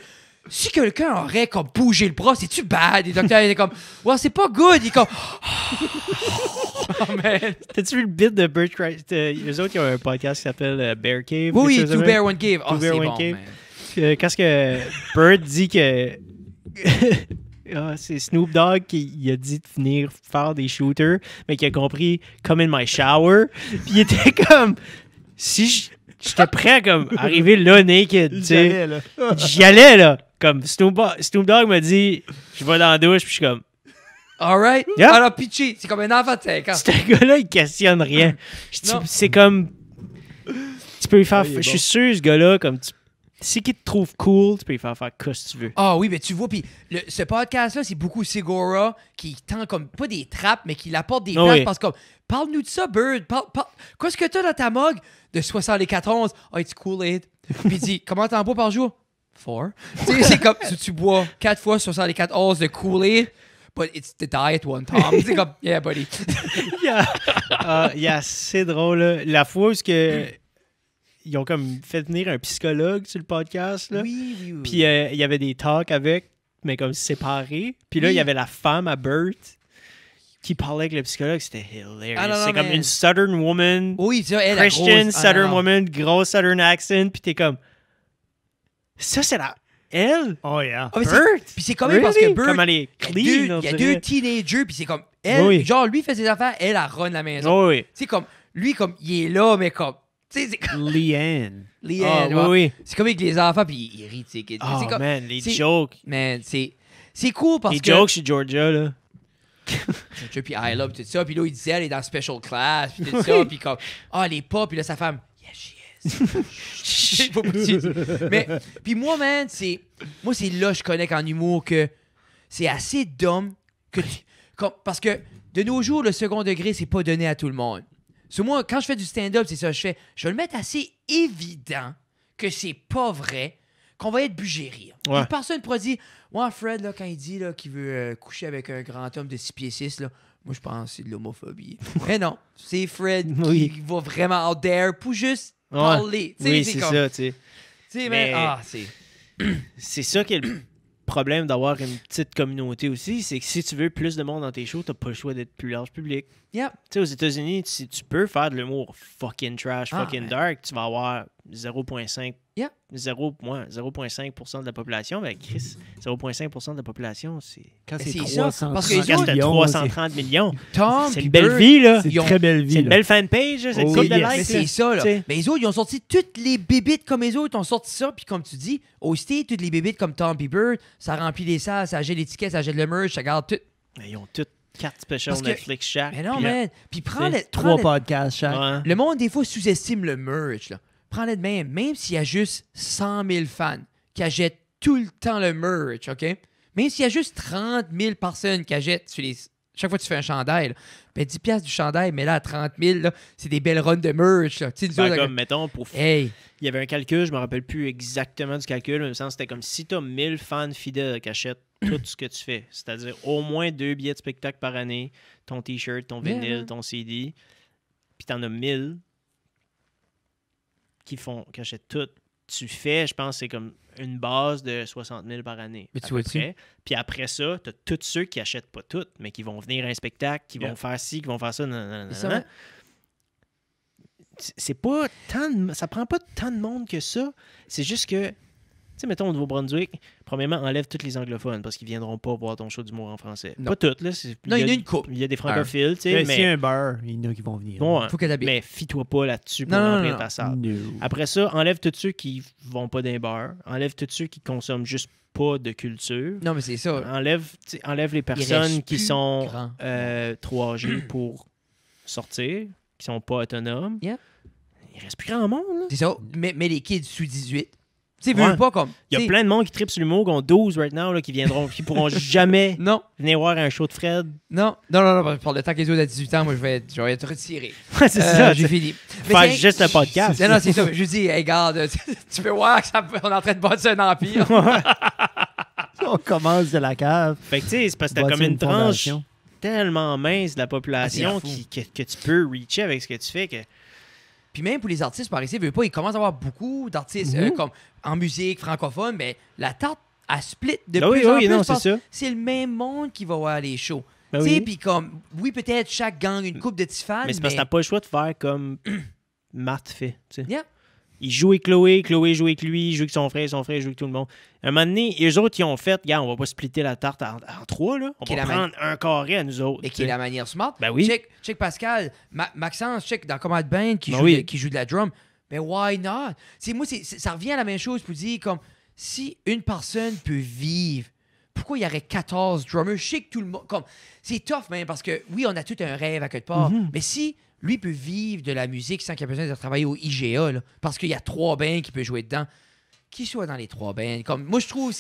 si quelqu'un aurait comme bougé le bras, c'est-tu bad? Les docteurs étaient comme, well, c'est pas good. Il est comme, oh man.
T'as-tu vu le bit de Bert Kreischer? Les autres, ils ont un podcast qui s'appelle Bear Cave.
Oui,
quelque chose
Two
de
Bear One Cave. Oh,
Two
c'est
Bear, One
bon,
Cave.
man.
Quand ce que Bird dit que ah, c'est Snoop Dogg qui il a dit de venir faire des shooters, mais qui a compris come in my shower. Puis il était comme si j'étais prêt à comme arriver là naked, tu sais.
J'allais, là.
J'y allais là. Comme Snoop Dogg m'a dit je vais dans la douche, puis je suis comme
All right.
Yeah.
Alors, pitché, c'est comme un enfant de 5 ans.
ce gars-là, il questionne rien.
Non.
C'est comme tu peux lui faire.
Ouais, il est
je
bon.
suis sûr, ce gars-là, comme si qu'il te trouve cool, tu peux lui faire ce que tu veux.
Ah oui, mais tu vois, puis ce podcast-là, c'est beaucoup Segura qui tend comme, pas des trappes, mais qui l'apporte des
Ah
places
oui.
parce que, comme, parle-nous de ça, Bird. Qu'est-ce que t'as dans ta mug de 74? Ah, it's Kool-Aid. Puis il dit, comment t'en bois par jour? 4. Tu sais, c'est comme, tu bois 4 fois 74 de Kool-Aid, but it's the diet one, Tom. C'est comme, yeah, buddy.
Yeah, c'est drôle. Là. La fois où ce que ils ont comme fait venir un psychologue sur le podcast. Là.
Oui.
Puis il y avait des talks avec, mais comme séparés. Puis là, il y avait la femme à Bert qui parlait avec le psychologue. C'était hilarious.
Ah, non,
c'est comme
mais-
une Southern woman,
Oui, ça, elle, la
Christian
grosse-
Southern
non.
woman, gros Southern accent. Puis t'es comme, ça, c'est la... Elle?
Oh, yeah.
Ah, mais c'est-
Bert?
Puis c'est quand même parce que
Really?
Bert,
Comme elle est
il y
clean,
a
on
deux
dirait.
teenagers, puis c'est comme elle,
Oui.
genre lui fait ses affaires, elle run la maison.
Oh, oui.
Tu sais, comme lui, comme il est là, mais comme, tu sais, c'est comme
Leanne.
Liane,
Ah,
tu vois.
oui.
C'est comme avec les enfants, puis ils rient, tu sais.
Oh,
c'est comme,
man, les
c'est-
jokes.
man, c'est cool parce
Les
que.
jokes chez Georgia, là.
Puis I love tout ça, puis là, il disait, elle est dans special class, puis tout ça, puis comme, elle est pas, puis là, sa femme, yes, she is. Faut pas dire ça. Mais, puis moi, man, c'est là que je connais qu'en humour que c'est assez dumb que parce que de nos jours, le second degré, c'est pas donné à tout le monde. Sur moi, quand je fais du stand-up, c'est ça que je fais. Je vais le mettre assez évident que c'est pas vrai, qu'on va être bugé rire.
Ouais.
Une personne pourra dire, ouais, Fred, là, quand il dit là, qu'il veut coucher avec un grand homme de 6 pieds 6, là, moi, je pense que c'est de l'homophobie. Mais non, c'est Fred
Oui.
qui va vraiment out there pour juste
Ouais.
parler. Tu sais,
Oui, c'est
comme-
ça, tu sais.
tu sais,
Mais-
c'est...
C'est ça qui est le problème d'avoir une petite communauté aussi, c'est que si tu veux plus de monde dans tes shows, t'as pas le choix d'être plus large public.
Yep.
Tu sais, aux États-Unis, si tu peux faire de l'humour fucking trash,
Ah,
fucking
ouais.
dark, tu vas avoir 0,5
Yeah.
0,5% de la population. Ben, Chris, 0,5% de la population, c'est...
Quand
Mais
c'est
c'est ça,
330
parce que les
Quand
autres,
t'as
millions,
330 millions,
Tom
c'est
puis
une belle
Bert,
vie, là.
c'est
Ils ont-
une très belle vie.
C'est une
là.
belle fanpage, là, cette
Oh,
couple de
yes.
Mais
likes.
c'est
là.
ça, là.
T'sais.
Mais les autres, ils ont sorti toutes les bébites comme les autres ont sorti ça. Puis comme tu dis, au State, toutes les bébites comme Tom puis Bird, ça remplit les salles, ça achète l'étiquette, ça achète le merch, ça garde tout.
Mais ils ont toutes 4 specials
Parce que-
Netflix chaque.
Mais non,
puis là-
man. Puis prends
t'sais,
le...
3 podcasts chaque.
Ouais.
Le monde, des fois, sous-estime le merch, là. Prends-le de même s'il y a juste 100 000 fans qui achètent tout le temps le merch, OK? Même s'il y a juste 30 000 personnes qui achètent sur les... Chaque fois que tu fais un chandail, là, ben 10 piastres du chandail, mais là, à 30 000, là, c'est des belles runs de merch, là. Tu sais, nous
Ben,
autres,
comme, mettons, pour
hey,
il y avait un calcul, je me rappelle plus exactement du calcul, mais il me semble que c'était comme si tu as 1000 fans fidèles qui achètent tout ce que tu fais, c'est-à-dire au moins 2 billets de spectacle par année, ton t-shirt, ton
Yeah.
vinyle, ton CD, puis tu en as 1000 qui achètent tout. Tu fais, je pense, c'est comme une base de 60 000 par année.
Mais tu
à peu
vois-tu?
près. Puis après ça, tu as tous ceux qui achètent pas tout, mais qui vont venir à un spectacle, qui
Yeah.
vont faire ci, qui vont faire ça.
c'est ça,
C'est pas tant de, ça prend pas tant de monde que ça. C'est juste que, tu sais, mettons au Nouveau-Brunswick, premièrement, enlève tous les anglophones parce qu'ils viendront pas voir ton show d'humour en français.
Non.
Pas toutes, là.
Non, il y en a une couple.
Il y a des francophiles, tu sais,
Mais s'il y a
mais,
un beurre, il y en a qui vont venir.
bon,
faut que t'habites.
mais fie-toi pas là-dessus pour
Non, non,
remplir
non,
ta salle.
No.
Après ça, enlève tous ceux qui vont pas d'un bar. Enlève tous ceux qui consomment juste pas de culture.
Non, mais c'est ça.
Enlève les
Il
personnes
reste
qui
plus
sont
grand.
3G pour sortir, qui sont pas autonomes.
Yeah.
Il reste plus grand monde, là.
C'est ça. Mais les kids sous 18, tu sais,
Ouais.
veux pas comme...
Il y a
t'sais,
plein de monde qui tripe sur l'humour, qui ont 12 right now, là, qui viendront, qui pourront jamais
Non,
venir voir un show de Fred.
non, pour le temps que les autres à 18 ans, moi, je vais être retiré.
Ouais, c'est ça.
J'ai
c'est-
fini.
Faire
Mais c'est-
juste un podcast.
Non, c'est ça. Je dis, hey, regarde, tu peux voir qu'on est en train de bâtir un empire.
On commence de la cave.
Fait que tu sais, c'est parce que t'as
bâtir
comme une tranche
fondation.
tellement mince de la population
Ah, c'est
que tu peux reacher avec ce que tu fais. Que...
Puis même pour les artistes par ici, veut pas, il commence à avoir beaucoup d'artistes comme en musique francophone, mais la tarte, elle split de
Ah oui,
plus en
oui,
plus.
non, c'est
parce que
ça.
c'est le même monde qui va voir les shows.
Ben
Tu sais,
oui.
puis comme, oui, peut-être chaque gang une coupe de petits fans,
Mais c'est parce que t'as pas le choix de faire comme Matt fait. Tu sais.
Yeah.
Il joue avec Chloé joue avec lui, il joue avec son frère joue avec tout le monde. Un moment donné, eux autres, ils ont fait, regarde, on va pas splitter la tarte en 3, là. On
Qui est
va
la
prendre un carré à nous autres.
Et qui est la manière smart.
Ben oui.
Check Pascal, Maxence, check dans Command Band qui,
Ben
joue
oui.
qui joue de la drum. Mais why not? Moi, ça revient à la même chose pour dire comme si une personne peut vivre, pourquoi il y aurait 14 drummers? Je sais que tout le monde. Comme, c'est tough, man, parce que oui, on a tout un rêve à quelque part. Mais si lui peut vivre de la musique sans qu'il ait besoin de travailler au IGA, là, parce qu'il y a 3 bands qui peuvent jouer dedans, qu'il soit dans les 3 bands. Comme, moi, je trouve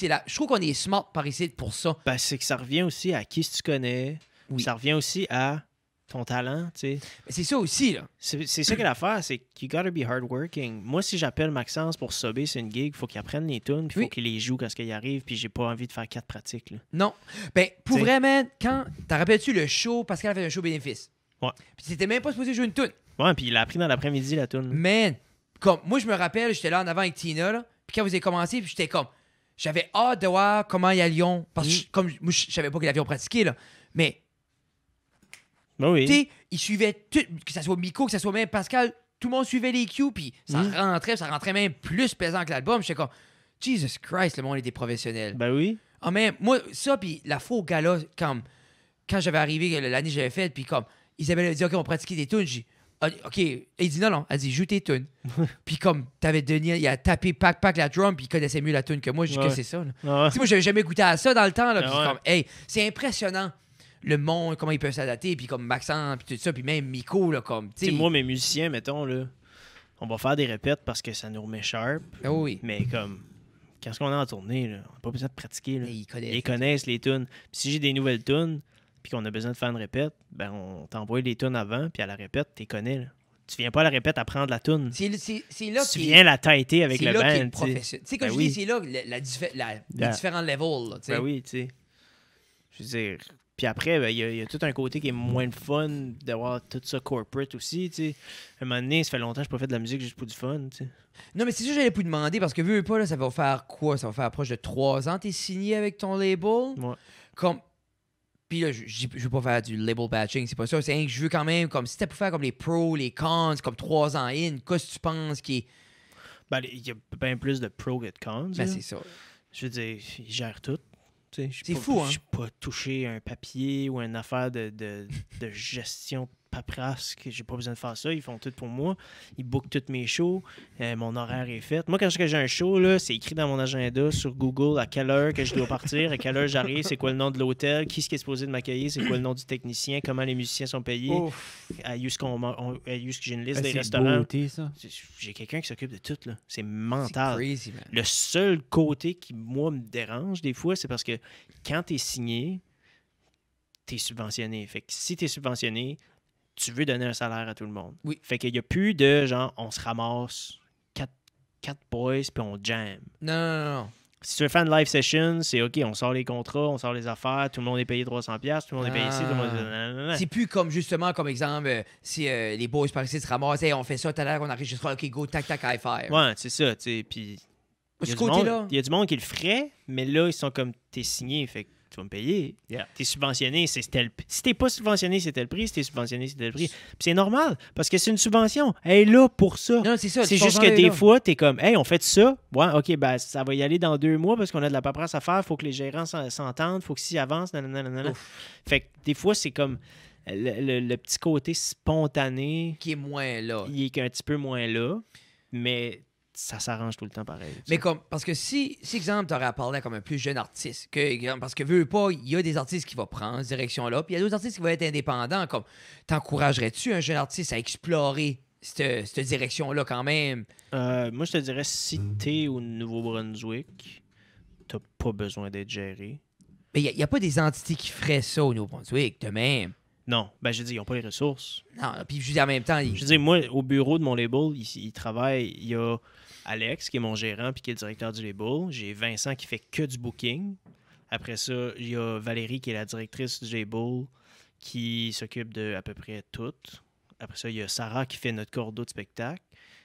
qu'on est smart par ici pour ça.
Ben, c'est que ça revient aussi à qui tu connais.
Oui.
Ça revient aussi à ton talent, tu sais.
Mais c'est ça aussi, là.
C'est ça que l'affaire, c'est que you gotta be hardworking. Moi, si j'appelle Maxence pour subber, c'est une gig, il faut qu'il apprenne les tunes, puis il
Oui.
faut qu'il les joue quand il arrive, puis j'ai pas envie de faire 4 pratiques. Là.
Non. Ben, pour
T'sais.
vrai, man, quand. T'en rappelles-tu le show? Pascal a fait un show bénéfice.
Ouais.
Puis c'était même pas supposé jouer une tune.
Ouais, puis il a appris dans l'après-midi la tune.
Man, comme, moi, je me rappelle, j'étais là en avant avec Tina, là, puis quand vous avez commencé, puis j'étais comme, j'avais hâte de voir comment il y a Lyon, parce que comme, moi, je savais pas que l'avion pratiqué, là, mais,
Ben oui.
tu sais, ils suivaient tout, que ce soit Miko, que ce soit même Pascal, tout le monde suivait les cues, puis ça rentrait même plus pesant que l'album. J'étais comme, Jesus Christ, le monde est des professionnels.
Ben oui.
Ah, mais moi, ça, puis la fois au gala, quand j'avais arrivé, l'année que j'avais faite, puis comme, Isabelle a dit, OK, on pratiquait des tunes. J'ai dit, ah, OK. Et il dit, non. Elle dit, joue tes tunes. Puis comme, t'avais Denis, il a tapé pack la drum, puis il connaissait mieux la tune que moi. Je dis que c'est ça, là.
Ah ouais.
Tu sais, moi, j'avais jamais goûté à ça dans le temps, là. Puis
Ah ouais.
comme, hey, c'est impressionnant. Le monde, comment ils peuvent s'adapter, puis comme Maxence, puis tout ça, puis même Miko, là, comme, tu
Tu sais,
sais.
moi, mes musiciens, mettons, là, on va faire des répètes parce que ça nous remet sharp.
Ah oui.
Mais comme, quand on est en tournée, là, on n'a pas besoin de pratiquer. Là.
Mais ils connaissent.
Ils connaissent les tunes. Puis si j'ai des nouvelles tunes, puis qu'on a besoin de faire une répète, ben on t'envoie les tunes avant, puis à la répète, tu les connais. Là. Tu viens pas à la répète apprendre la tune.
C'est là
Tu viens la têter avec
c'est
le
là qu'il est
band. tu sais.
professionnel. Tu sais, comme
Ben
je
oui.
dis, c'est là les différents levels, là, tu sais.
Ben oui, tu sais. Je veux dire. Puis après, ben, il y a tout un côté qui est moins le fun d'avoir tout ça corporate aussi, tu sais. À un moment donné, ça fait longtemps que je n'ai pas fait de la musique juste pour du fun, tu sais.
Non, mais c'est ça que j'allais vous demander, parce que vu pas, là, ça va faire quoi? Ça va faire proche de 3 ans, t'es signé avec ton label?
Ouais.
Comme... Puis là, je veux pas faire du label batching, c'est pas ça. C'est rien que je veux quand même, comme si t'as pu faire comme les pros, les cons, comme 3 ans in, qu'est-ce que tu penses qui est...
Ben, il y a bien plus de pros que de cons.
Ben,
là.
c'est ça.
Je veux dire, ils gèrent tout. Tu sais, je suis
C'est
pas-
fou, hein?
Je suis pas touché un papier ou une affaire de gestion de paperasse que j'ai pas besoin de faire ça. Ils font tout pour moi. Ils bookent toutes mes shows. Mon horaire est fait. Moi, quand j'ai un show, là, c'est écrit dans mon agenda sur Google à quelle heure que je dois partir, à quelle heure j'arrive, c'est quoi le nom de l'hôtel, qui est supposé de m'accueillir, c'est quoi le nom du technicien, comment les musiciens sont payés, à où est-ce que j'ai une liste des
C'est
restaurants.
beauté, ça.
J'ai quelqu'un qui s'occupe de tout. Là. C'est
C'est
mental.
crazy, man.
Le seul côté qui, moi, me dérange des fois, c'est parce que quand tu es signé, tu es subventionné. Fait que si tu es subventionné, tu veux donner un salaire à tout le monde.
Oui.
Fait qu'il n'y a plus de genre, on se ramasse quatre boys puis on jam.
Non.
Si tu veux faire une live session, c'est OK, on sort les contrats, on sort les affaires, tout le monde est payé 300$, tout le monde est payé ici, tout le monde est... nanana.
C'est plus comme, justement, comme exemple, si les boys par ici se ramassent, hey, on fait ça tout à l'heure, on enregistre, OK, go, tac, high five.
Ouais, c'est ça, tu sais, puis...
Ce
Il y a du
côté-là.
monde- il y a du monde qui le ferait, mais là, ils sont comme, t'es signé, fait que tu vas me payer.
Yeah.
T'es subventionné, c'est tel prix. Si t'es pas subventionné, c'est tel prix. Si t'es subventionné, c'est tel prix. Puis c'est normal, parce que c'est une subvention. Elle est là pour ça.
Non, c'est ça.
C'est
tu
juste
comprends,
que des
là.
fois, t'es comme, hey, on fait ça. Ouais, OK, ben, ça va y aller dans 2 mois parce qu'on a de la paperasse à faire. Faut que les gérants s'entendent. Faut que s'ils avancent, nanana. Fait que des fois, c'est comme le petit côté spontané,
Qui est moins là.
il est un petit peu moins là, mais ça s'arrange tout le temps pareil. tu sais.
Mais comme, parce que si exemple, t'aurais à parler comme un plus jeune artiste, parce que veux pas, il y a des artistes qui vont prendre cette direction-là, puis il y a d'autres artistes qui vont être indépendants, comme, t'encouragerais-tu un jeune artiste à explorer cette direction-là quand même?
Moi, je te dirais, si t'es au Nouveau-Brunswick, t'as pas besoin d'être géré.
Mais il n'y a pas des entités qui feraient ça au Nouveau-Brunswick, de même.
Non, ben je dis, ils n'ont pas les ressources.
Non, puis je dis en même temps,
Je dis, moi, au bureau de mon label, il travaille, il y a Alex, qui est mon gérant puis qui est le directeur du label. J'ai Vincent qui fait que du booking. Après ça, il y a Valérie qui est la directrice du label qui s'occupe de à peu près tout. Après ça, il y a Sarah qui fait notre cordeau de spectacle.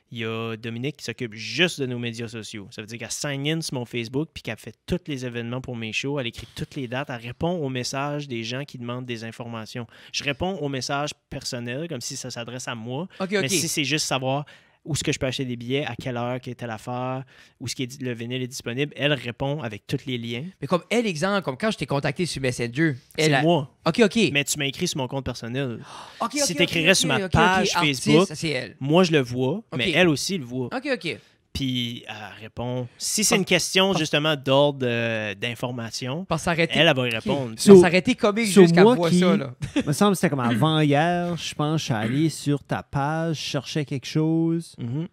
Il y a Dominique qui s'occupe juste de nos médias sociaux. Ça veut dire qu'elle sign in sur mon Facebook puis qu'elle fait tous les événements pour mes shows. Elle écrit toutes les dates. Elle répond aux messages des gens qui demandent des informations. Je réponds aux messages personnels comme si ça s'adresse à moi.
OK.
Mais si c'est juste savoir où est-ce que je peux acheter des billets, à quelle heure, quelle est telle affaire, où est-ce que le vinyle est disponible, elle répond avec tous les liens.
Mais comme elle, exemple, comme quand je t'ai contacté sur Messenger,
C'est moi.
OK.
Mais tu m'as écrit sur mon compte personnel.
OK,
si
OK,
t'écrirais
OK,
sur ma
OK,
page
artiste,
Facebook,
c'est elle.
Moi, je le vois, mais
Ok.
elle aussi le voit.
OK.
Puis elle répond. Si c'est une question justement d'ordre d'information,
Parce que ça aurait été,
elle va y répondre.
ça aurait été comique
So,
juste qu'elle
moi
voit
qui-
ça, là.
me semble que c'était comme avant hier, je pense, je suis allé sur ta page, je cherchais quelque chose,
Mhm,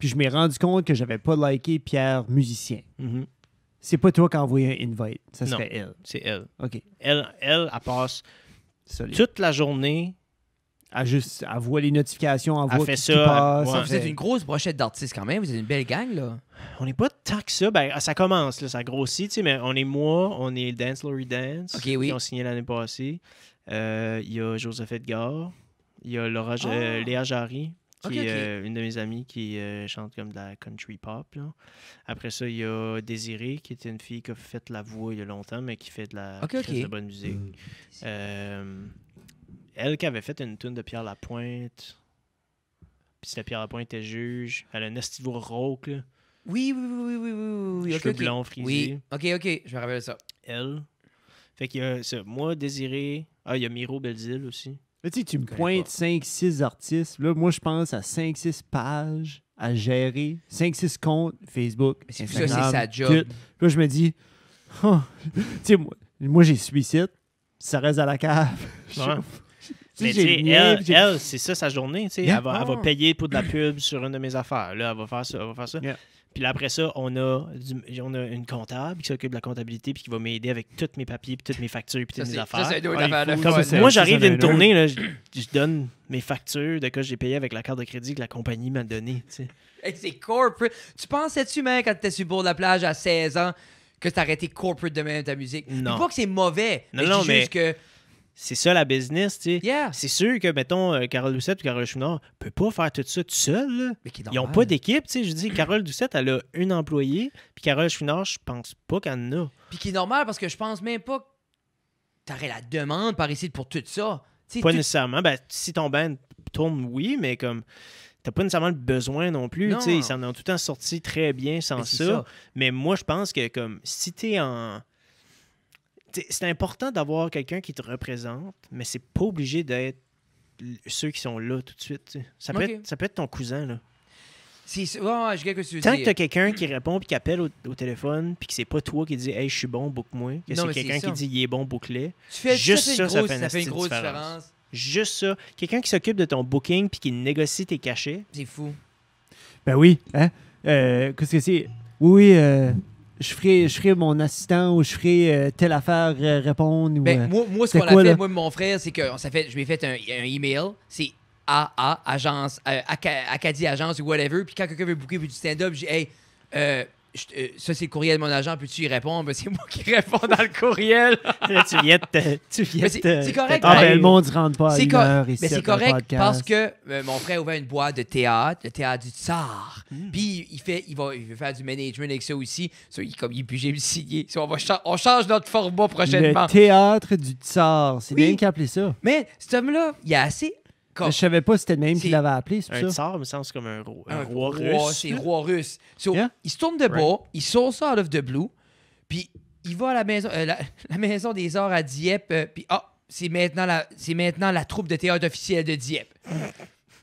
puis je m'ai rendu compte que j'avais pas liké Pierre musicien.
mhm.
C'est pas toi qui as envoyé un invite, ça
Non.
serait elle.
C'est elle.
OK.
Elle passe
Solide.
toute la journée.
Elle voit les notifications, elle
Elle
voit
fait
qui
ça,
passe.
ouais.
elle
Vous êtes
fait-
une grosse brochette d'artistes quand même. Vous êtes une belle gang, là.
On n'est pas tant que ça. Ben, ça commence, là, ça grossit, tu sais, mais on est moi, on est Dance Laurie Dance,
Ok, oui.
qui ont signé l'année passée. Il y a Joseph Edgar, il y a Léa Jarry, qui est une de mes amies qui chante comme de la country pop. Là. Après ça, il y a Désirée, qui était une fille qui a fait la voix il y a longtemps, mais qui fait de la très bonne musique. Elle qui avait fait une tune de Pierre Lapointe. Puis si Pierre Lapointe était juge, elle a un estivo rauque.
Oui.
Cheveux blonds frisés.
Oui, ok, je me rappelle ça.
Elle. Fait qu'il y a ça. Moi, Désiré. Ah, il y a Miro Belzile aussi.
Là, tu me pointes 5-6 artistes. Là, moi, je pense à 5-6 pages à gérer, 5-6 comptes Facebook,
Mais c'est
Instagram,
ça, c'est sa job.
tout. Là, je me dis, tu sais, moi j'ai suicide, ça reste à la cave.
Ouais. Mais
j'ai
tu sais,
rien,
elle, c'est ça sa journée. Tu sais.
Yeah.
Elle va payer pour de la pub sur une de mes affaires. Là, elle va faire ça, elle va faire ça.
Yeah.
Puis là, après ça, on a une comptable qui s'occupe de la comptabilité puis qui va m'aider avec tous mes papiers, puis toutes mes factures, puis toutes mes affaires.
Ça, c'est une autre
Ah,
affaire de
il faut-
fun.
ça, c'est-
Moi, j'arrive d'une
un
tournée, là, je donne mes factures de quoi j'ai payé avec la carte de crédit que la compagnie m'a donné. Tu sais.
Hey, c'est corporate. Tu pensais-tu, man, quand t'étais sur le bord de la plage à 16 ans, que t'aurais été corporate de même ta musique?
Non.
Dis pas que c'est mauvais.
Non,
je
non,
dis
mais-
juste que...
C'est ça la business, tu sais.
Yeah.
C'est sûr que, mettons, Carole Doucette ou Carole Chouinard ne peut pas faire tout ça tout seul. Là.
Mais qui est
Ils n'ont
normal.
pas d'équipe, tu sais. Je dis, Carole Doucette, elle a une employée, puis Carole Chouinard, je pense pas qu'elle en a.
Puis qui est normal parce que je pense même pas que t'aurais la demande par ici pour tout ça. Tu sais,
Pas
tout-
nécessairement. Ben, si ton band tourne, oui, mais comme t'as pas nécessairement le besoin non plus.
Non.
Tu sais, ils s'en ont tout le temps sorti très bien sans
Mais c'est
ça. Mais moi, je pense que comme si t'es en... t'sais, c'est important d'avoir quelqu'un qui te représente, mais c'est pas obligé d'être ceux qui sont là tout de suite. T'sais. Ça peut être ton cousin, là.
Ouais, je sais ce que tu veux
Tant que
dire.
t'as quelqu'un qui répond puis qui appelle au téléphone puis que c'est pas toi qui dit « Hey, je suis bon, book-moi », que
Non, mais
c'est
c'est
quelqu'un
ça.
qui dit « Il est bon, book-le ».
Tu fais
Juste
ça,
ça,
fait
ça
une
fait une
grosse
différence.
différence.
Juste ça. Quelqu'un qui s'occupe de ton booking puis qui négocie tes cachets.
C'est fou.
Ben oui, hein? Qu'est-ce que c'est? Oui, je ferai mon assistant ou je ferai telle affaire répondre. Ou,
Ben, moi, ce
c'est
qu'on a
quoi,
fait,
là?
moi et mon frère, c'est que je m'ai fait un email. C'est AA, agence, Acadie Agence ou whatever. Puis quand quelqu'un veut booker pour du stand-up, je dis, hey, ça c'est le courriel de mon agent, peux-tu y répondre? Ben, c'est moi qui réponds dans le courriel.
Là, tu viens de
Mais c'est correct.
Ah, ben
ben,
le monde ne rentre pas à
C'est
une heure ici.
mais c'est
dans le
correct
podcast.
parce que mon frère a ouvert une boîte de théâtre, le théâtre du Tsar. Puis il veut faire du management avec ça aussi. So, il est obligé de le signer. So, on change notre format prochainement.
Le théâtre du Tsar, c'est
Oui.
bien qu'il appelait ça.
Mais cet homme-là, il a assez.
Je savais pas si c'était le même
C'est-
qui l'avait appelé, c'est
un
ça?
tsar, me semble, c'est comme un
Un
roi russe.
C'est roi russe. So,
Yeah.
il se tourne de bas, il sort ça out of the blue, puis il va à la maison, la maison des arts à Dieppe, puis c'est maintenant la troupe de théâtre officielle de Dieppe.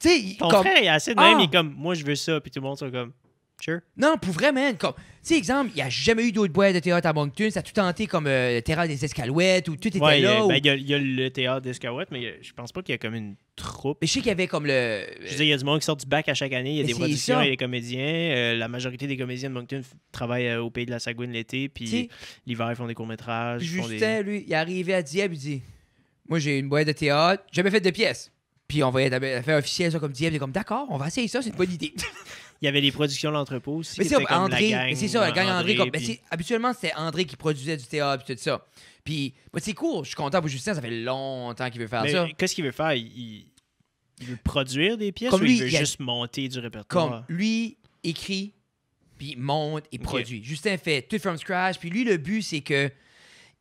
Tu sais,
Ton
comme...
frère, il est assez de même,
Ah!
il est comme, moi, je veux ça, puis tout le monde sont comme, sure.
Non, pour vrai, man. Comme, tu sais, exemple, il n'y a jamais eu d'autres boîtes de théâtre à Moncton. Ça a tout tenté comme le théâtre des Escalouettes où tout était
Ouais,
là.
il y a le théâtre d'Escaouette, mais je pense pas qu'il y a comme une troupe.
Mais je sais qu'il y avait comme le.
Je veux dire, il y a du monde qui sort du bac à chaque année, il y a
Mais
des
c'est
productions,
ça.
il y a des comédiens. La majorité des comédiens de Moncton travaillent au Pays de la Sagouine l'été, puis
T'sais,
l'hiver, ils font des courts-métrages.
Puis
ils font
Justin, lui, il est arrivé à Dieppe, il dit moi, j'ai une boîte de théâtre, jamais fait de pièces. Puis on va faire officiel ça comme Dieppe. Il est comme d'accord, on va essayer ça, c'est une bonne idée.
Il y avait des productions de l'entrepôt aussi.
Mais
qui
c'est
étaient comme
André,
la gang,
mais c'est ça, la gang André. Comme, mais
puis-
habituellement, c'était André qui produisait du théâtre et tout ça. Puis, c'est cool, je suis content pour Justin, ça fait longtemps qu'il veut faire
Mais
ça.
qu'est-ce qu'il veut faire? Il veut produire des pièces
Comme
ou
lui,
il veut
il y a-
juste monter du
Comme
répertoire?
lui écrit, puis monte et
Ok.
produit. Justin fait tout from scratch. Puis lui, le but, c'est que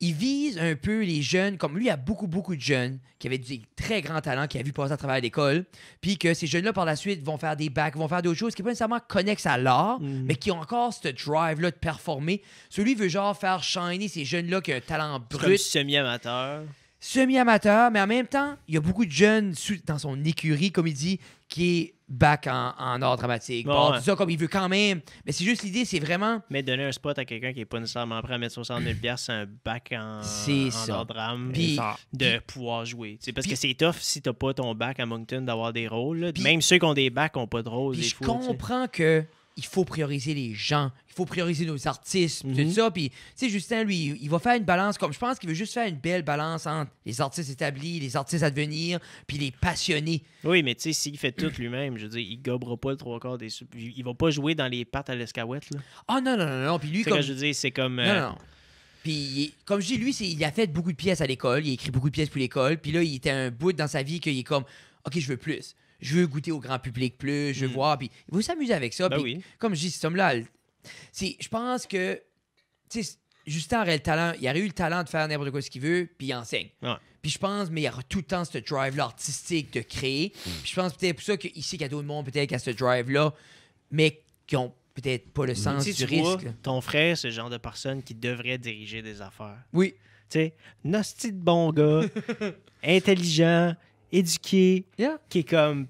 il vise un peu les jeunes. Comme lui, il y a beaucoup, beaucoup de jeunes qui avaient des très grands talents, qui a vu passer à travers l'école. Puis que ces jeunes-là, par la suite, vont faire des bacs, vont faire d'autres choses qui ne pas nécessairement connexes à l'art,
Mhm.
mais qui ont encore ce drive-là de performer. Celui veut genre faire shiner ces jeunes-là qui ont un talent
C'est comme
brut,
semi-amateur.
semi-amateur, mais en même temps, il y a beaucoup de jeunes dans son écurie, comme il dit, qui est back en art dramatique. Bon,
Ouais.
tout ça, comme il veut quand même. Mais c'est juste l'idée, c'est vraiment.
Mais donner un spot à quelqu'un qui n'est pas nécessairement prêt à mettre 60 000 $, c'est un bac
C'est
en
ça.
art drame
Puis-
de pouvoir jouer. C'est parce
puis-
que c'est tough si t'as pas ton bac à Moncton d'avoir des rôles. Là.
Puis-
Même ceux qui ont des bacs n'ont pas de rôle.
Puis
des
je
fois, tu sais.
comprends que il faut prioriser les gens, il faut prioriser nos artistes, puis tout ça. Puis, tu sais, Justin, lui, il va faire une balance comme je pense qu'il veut juste faire une belle balance entre les artistes établis, les artistes à devenir, puis les passionnés.
Oui, mais tu sais, s'il fait tout lui-même, je veux dire, il gobera pas le trois quarts des... Il va pas jouer dans les pattes à l'escaouette, là.
Ah non, non, non, non. Puis lui,
Tu sais,
comme.
quand je veux dire, c'est comme...
Non, non, non. Puis, comme je dis, lui, il a fait beaucoup de pièces à l'école. Il a écrit beaucoup de pièces pour l'école. Puis là, il était un bout dans sa vie qu'il est comme, OK, je veux plus. je veux goûter au grand public plus, je veux voir, puis il veut s'amuser avec ça.
Ben
Puis,
oui.
comme je dis, cet homme-là, je pense que, tu sais, Justin aurait le talent, il aurait eu le talent de faire n'importe quoi ce qu'il veut, puis il enseigne.
Ouais.
Puis je pense, mais il y aura tout le temps ce drive-là artistique de créer. Puis je pense peut-être pour ça qu'il sait qu'il y a d'autres mondes peut-être qui a ce drive-là, mais qui ont peut-être pas le sens
Tu sais,
du
tu vois,
risque. Là.
ton frère, c'est le genre de personne qui devrait diriger des affaires.
Oui.
Tu sais, nasty de bon gars, intelligent, éduqué,
Yeah.
qui est comme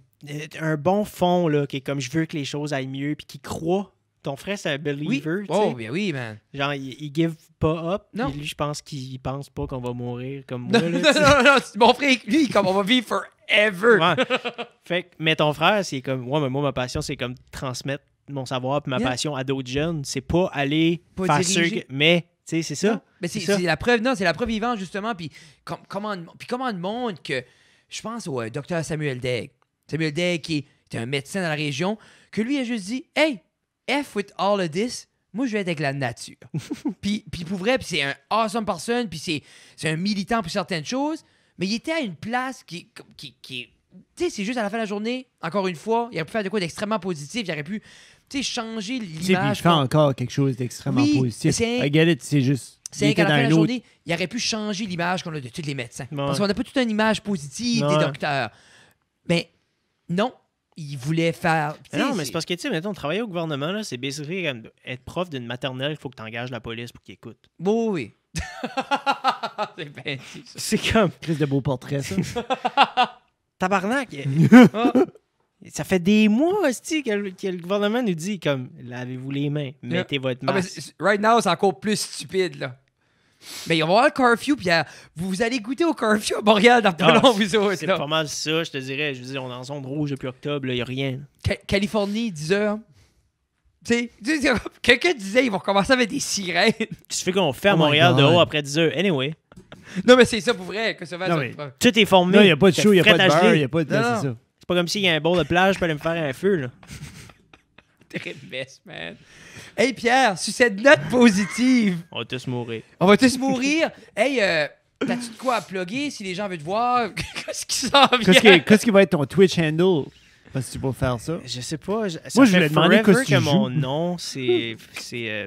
un bon fond, là, qui est comme je veux que les choses aillent mieux, puis qui croit. Ton frère, c'est un
Oui.
believer, tu sais.
Oh, bien oui, man.
Genre, il give pas up.
Non.
Puis lui, je pense qu'il pense pas qu'on va mourir comme
Non,
moi. Là,
non,
tu sais.
non, mon frère, lui, comme on va vivre forever.
Ouais. Fait que, mais ton frère, c'est comme. Ouais, mais moi, ma passion, c'est comme transmettre mon savoir puis ma
Yeah.
passion à d'autres jeunes. C'est pas aller
Pas
faire
diriger.
sûr que. Mais, tu sais, c'est ça.
Non, mais c'est
ça.
la preuve, non, c'est la preuve vivante, justement. Puis comment le monde que. Je pense au docteur Samuel Degg. Samuel Degg, qui est un médecin dans la région, que lui a juste dit Hey, F with all of this, moi je vais être avec la nature. puis pour vrai, puis c'est un awesome person, puis c'est un militant pour certaines choses, mais il était à une place qui tu sais, c'est juste à la fin de la journée, encore une fois, il aurait pu faire de quoi d'extrêmement positif, il aurait pu, tu sais, changer
Tu sais, puis il
l'image.
fait encore quelque chose d'extrêmement
Oui,
positif.
c'est-
I get it, c'est juste.
C'est
il
qu'à
était
la fin de
dans
la
un autre.
journée, il aurait pu changer l'image qu'on a de tous les médecins.
Ouais.
Parce qu'on n'a pas toute une image positive des
Ouais.
docteurs. Mais non, il voulait faire.
Mais non, mais c'est parce que, tu sais, mettons, travailler au gouvernement, là, c'est basically comme être prof d'une maternelle, il faut que tu engages la police pour qu'ils écoutent.
Oui, oui. c'est bien dit, ça.
C'est comme.
Chris de beau portrait, ça.
Tabarnak!
Ah,
Ça fait des mois, hostie, que le gouvernement nous dit, comme, lavez-vous les mains, mettez votre
ah, mais
masque.
right now, c'est encore plus stupide, là. Mais on va avoir le curfew, puis vous allez goûter au curfew à Montréal dans pas
Ah,
long, vous autres.
C'est
là.
pas mal ça, je te dirais. Je veux dire, on est en zone rouge depuis octobre, il n'y a rien.
Californie, 10 heures. Tu sais, quelqu'un disait ils vont commencer avec des sirènes.
Tu fais qu'on fait à
Oh my
Montréal
God.
dehors après 10 heures. Anyway,
Non, mais c'est ça pour vrai. Que ça va
Non,
être-
mais-
tout est formé.
Non, il n'y a pas de
T'as
show, il n'y a pas de
fret à
beurre,
geler.
il n'y a pas de.
Non,
c'est
non.
ça.
C'est pas comme s'il y a un bord de plage, je peux aller me faire un feu, là.
Terrible mess, man. Hey Pierre, sur cette note positive,
On va tous mourir.
on va tous mourir. Hey, t'as-tu de quoi à plugger si les gens veulent te voir? Qu'est-ce qui s'en vient?
Qu'est-ce qui va être ton Twitch handle? Parce que tu vas faire ça.
Je sais pas. Ça
Moi, je
fait
voulais demander
forever
qu'est-ce que
que
tu
mon
joues.
nom, c'est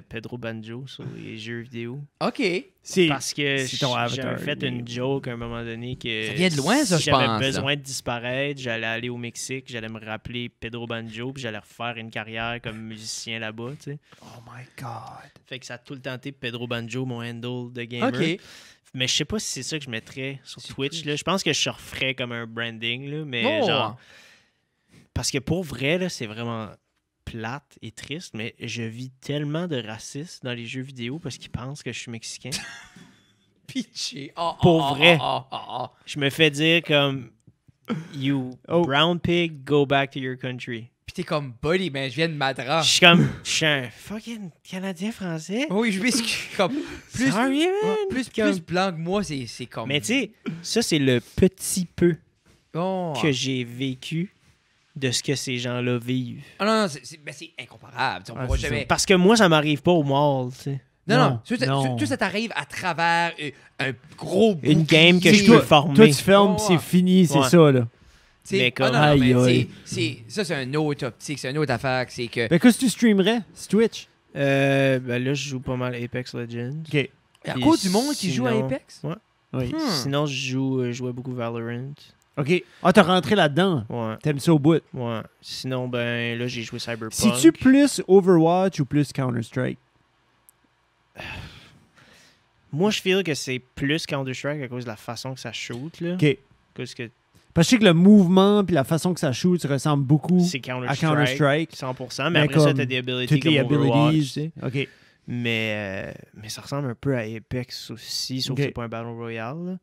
Pedro Banjo sur les jeux vidéo.
OK.
C'est
Parce que
c'est ton avatar,
j'avais fait une joke à un moment donné que
Ça vient de loin, ça,
si
je pense,
j'avais
là.
besoin de disparaître, j'allais aller au Mexique, j'allais me rappeler Pedro Banjo, puis j'allais refaire une carrière comme musicien là-bas, tu sais.
Oh my God.
Fait que ça a tout le temps été Pedro Banjo, mon handle de gamer.
OK.
Mais je sais pas si c'est ça que je mettrais sur Twitch. Là. Je pense que je referais comme un branding, là, mais
Oh.
genre... Parce que pour vrai, là, c'est vraiment plate et triste, mais je vis tellement de racisme dans les jeux vidéo parce qu'ils pensent que je suis mexicain.
Pitché.
Pour vrai.
Oh.
Je me fais dire comme You
Oh.
brown pig, go back to your country.
Puis t'es comme buddy, man, je viens de Madras.
Je suis comme je suis un fucking Canadien français.
Oui, je m'excuse. Comme plus,
Sorry, man.
plus
Comme-
blanc que moi, c'est comme.
Mais tu sais, ça c'est le petit peu
Oh.
que j'ai vécu de ce que ces gens-là vivent.
Ah non, non, c'est incomparable. Tu sais, on
Ah,
pourra
c'est
jamais.
Parce que moi, ça m'arrive pas au mall, tu sais.
Non, non.
Non.
Tout ça t'arrive à travers un gros
Une game que
bouclier.
je peux
Toi,
former.
tu fermes,
Oh,
c'est
ouais.
fini, c'est
Ouais.
ça, là.
Tu sais,
Mais comme-
ah non, non, mais
Aïe, aïe.
ça, c'est un autre optique, c'est une autre affaire. C'est que.
Ben, qu'est-ce que tu streamerais sur Twitch?
Ben là, je joue pas mal Apex Legends.
OK.
Il y a
Puis
cause du monde qui joue à
sinon-
Apex?
Oui.
Sinon, je jouais beaucoup Valorant.
OK. Ah, t'as rentré là-dedans.
Ouais,
T'aimes ça au bout.
ouais. Sinon, ben là, j'ai joué Cyberpunk.
Si-tu plus Overwatch ou plus Counter-Strike?
Moi, je feel que c'est plus Counter-Strike à cause de la façon que ça shoot, là.
OK.
Parce que
Parce que je sais que le mouvement puis la façon que ça shoot ressemble beaucoup
c'est
à
Counter-Strike.
Counter-Strike.
100%, mais
Mais
après ça,
comme
t'as des abilities
Toutes les
comme Overwatch, tu
abilities.
sais.
OK.
Mais ça ressemble un peu à Apex aussi, sauf
Ok.
que c'est pas un Battle Royale, là.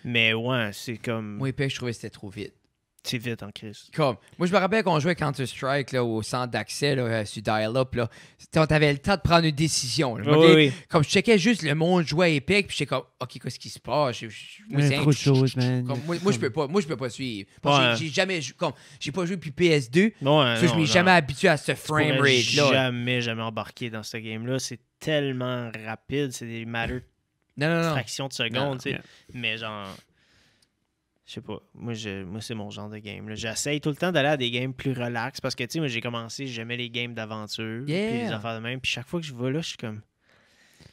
Mais ouais, c'est comme...
Moi, Apex, je trouvais que c'était trop vite.
C'est vite en crise.
Comme, moi, je me rappelle qu'on jouait Counter-Strike là, au centre d'accès là, sur Dial-Up. Là. T'avais le temps de prendre une décision. Là,
Oui,
ok?
oui.
Comme je checkais juste le monde jouer à Apex, puis j'étais comme, OK, qu'est-ce qui se passe? Moi,
Il y a
c'est
trop de choses, man.
Comme, moi, je peux pas. Moi, je peux pas suivre. Parce que
Ouais.
j'ai jamais comme j'ai pas joué depuis PS2.
Non,
Ça, je m'ai jamais habitué à ce frame
pourrais
rate là.
jamais embarqué dans ce game-là. C'est tellement rapide. C'est des matters
Non, non,
de
non.
fractions de secondes, tu sais.
Yeah.
Mais genre... Je sais pas. Moi, c'est mon genre de game. Là. J'essaye tout le temps d'aller à des games plus relax parce que, tu sais, moi, j'ai commencé, j'aimais les games d'aventure.
Yeah.
Puis les affaires de même. Puis chaque fois que je vais là, je suis comme.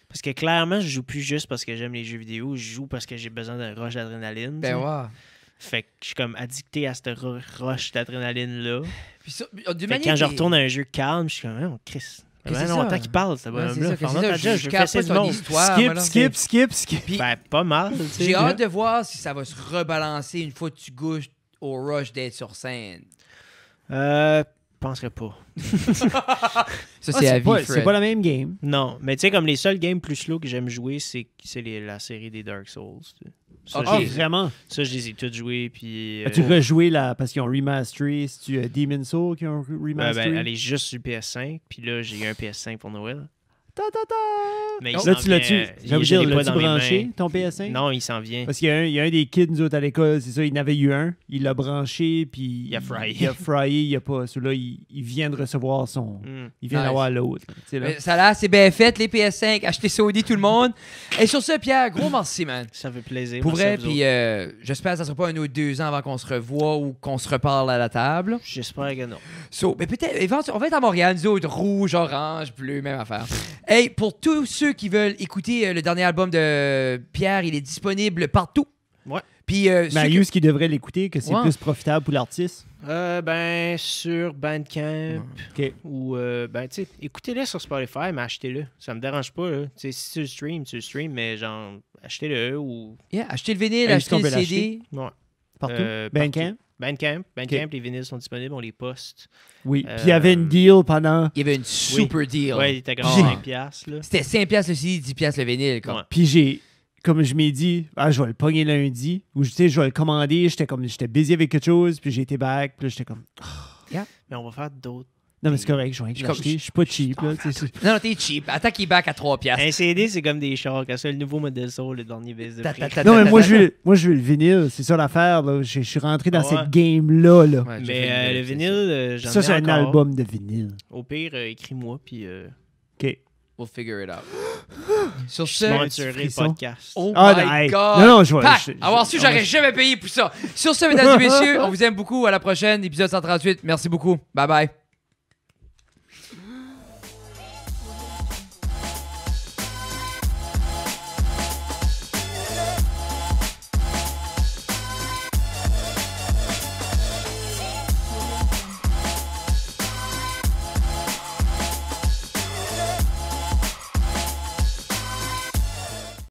Parce que clairement, je joue plus juste parce que j'aime les jeux vidéo. Je joue parce que j'ai besoin d'un rush d'adrénaline.
Ben
tu sais.
ouais.
Fait que je suis comme addicté à ce rush d'adrénaline-là.
Puis ça,
Fait que quand je retourne à un jeu calme, je suis comme, oh, Chris.
Qu'est-ce que
Ben
c'est
longtemps
ça?
qu'il parle, ce
Ouais,
bonhomme-là.
c'est ça,
Pendant
qu'est-ce
ta
que c'est ça?
job,
Je
je fais
capote
du
ton
monde.
histoire. moi, là.
Skip.
Puis
Ben, pas mal, tu sais.
j'ai hâte de voir si ça va se rebalancer une fois que tu goûtes au rush d'être sur scène.
Penserais pas.
Ça, c'est à vie,
c'est
Fred.
pas la même game.
Non, mais tu sais, comme les seuls games plus slow que j'aime jouer, c'est la série des Dark Souls. Tu sais. Ça,
Ok.
Ah,
j'ai-
vraiment?
ça, je les ai tous joués. Puis,
As-tu rejoué parce qu'ils ont remasteré? C'est-tu Demon's Soul qui ont remasteré?
elle est juste sur PS5. Puis là, j'ai eu un PS5 pour Noël.
Ta, ta, ta.
Mais
Là,
il s'en
tu l'as-tu,
vient-
j'allais
je l'ai
dire,
pas
l'as-tu
dans mes
branché,
mains.
ton PS5?
Non, il s'en vient.
Parce qu'il y a un des kids, nous autres, à l'école, c'est ça, il en avait eu un, il l'a branché, puis...
Il a fryé.
Il a fryé, il a pas... Celui-là, il vient de recevoir son...
Hmm.
Il vient
Nice.
d'avoir l'autre. Tu sais, là.
Mais ça a l'air, c'est bien fait, les PS5. Achetez Sony, tout le monde. Et sur ce, Pierre, gros merci, man.
Ça fait plaisir.
Pour
Merci à
vrai,
vous
puis
autres.
j'espère que ça sera pas un autre 2 ans avant qu'on se revoie ou qu'on se reparle à la table.
J'espère que non.
So, mais peut-être, éventuellement, on va être à Montréal, nous autres, rouge, orange, bleu, même affaire. Hey, pour tous ceux qui veulent écouter le dernier album de Pierre, il est disponible partout.
Ouais.
Puis, ceux
Mais
qui-
Hughes qui devrait l'écouter, que c'est
Ouais.
plus profitable pour l'artiste.
Ben, sur Bandcamp
OK.
ou, ben, tu sais, écoutez-le sur Spotify, mais achetez-le. Ça me dérange pas, là. Tu sais, si tu le stream, mais genre, achetez-le ou.
Yeah, achetez le vinyle,
Est-ce
achetez
qu'on
le
peut
CD.
Ouais.
Partout.
Partout.
Bandcamp?
Bandcamp, les vinyles sont disponibles, on les poste.
Oui. Puis il y avait une deal pendant...
Il y avait une super deal.
Ouais, il était comme
Ah.
5$, là.
C'était 5$ le CD, 10$ le vinyle. Comme.
Ouais.
Puis comme je m'ai dit, je vais le pogner lundi, ou tu sais, je vais le commander, j'étais busy avec quelque chose, puis j'ai été back, puis là, j'étais comme...
Mais on va faire d'autres.
Non, mais c'est correct, je vais rien l'acheter, je suis pas cheap, là. tu sais,
Non, t'es cheap. Attends qu'il back à 3$.
Un CD, c'est comme des chars. Quand c'est le nouveau modèle Soul, le dernier baisse de prix.
Non, mais moi, je veux le vinyle, c'est ça l'affaire, là. Je suis rentré dans
Ah ouais.
cette game-là, là.
Ouais, j'ai
Mais
fait
le
c'est
vinyle, j'en ai
Ça, c'est un
encore.
album de vinyle.
Au pire, écris-moi, puis
OK.
We'll figure it out. Sur
je
ce,
sponsorerai le
frisson.
podcast.
oh
Ah,
my
non, hey.
God.
Non, je vais...
Pac! Avoir su, j'aurais jamais payé pour ça. Sur ce, mesdames et messieurs, on vous aime beaucoup. À la prochaine, épisode 138. Merci beaucoup. Bye bye.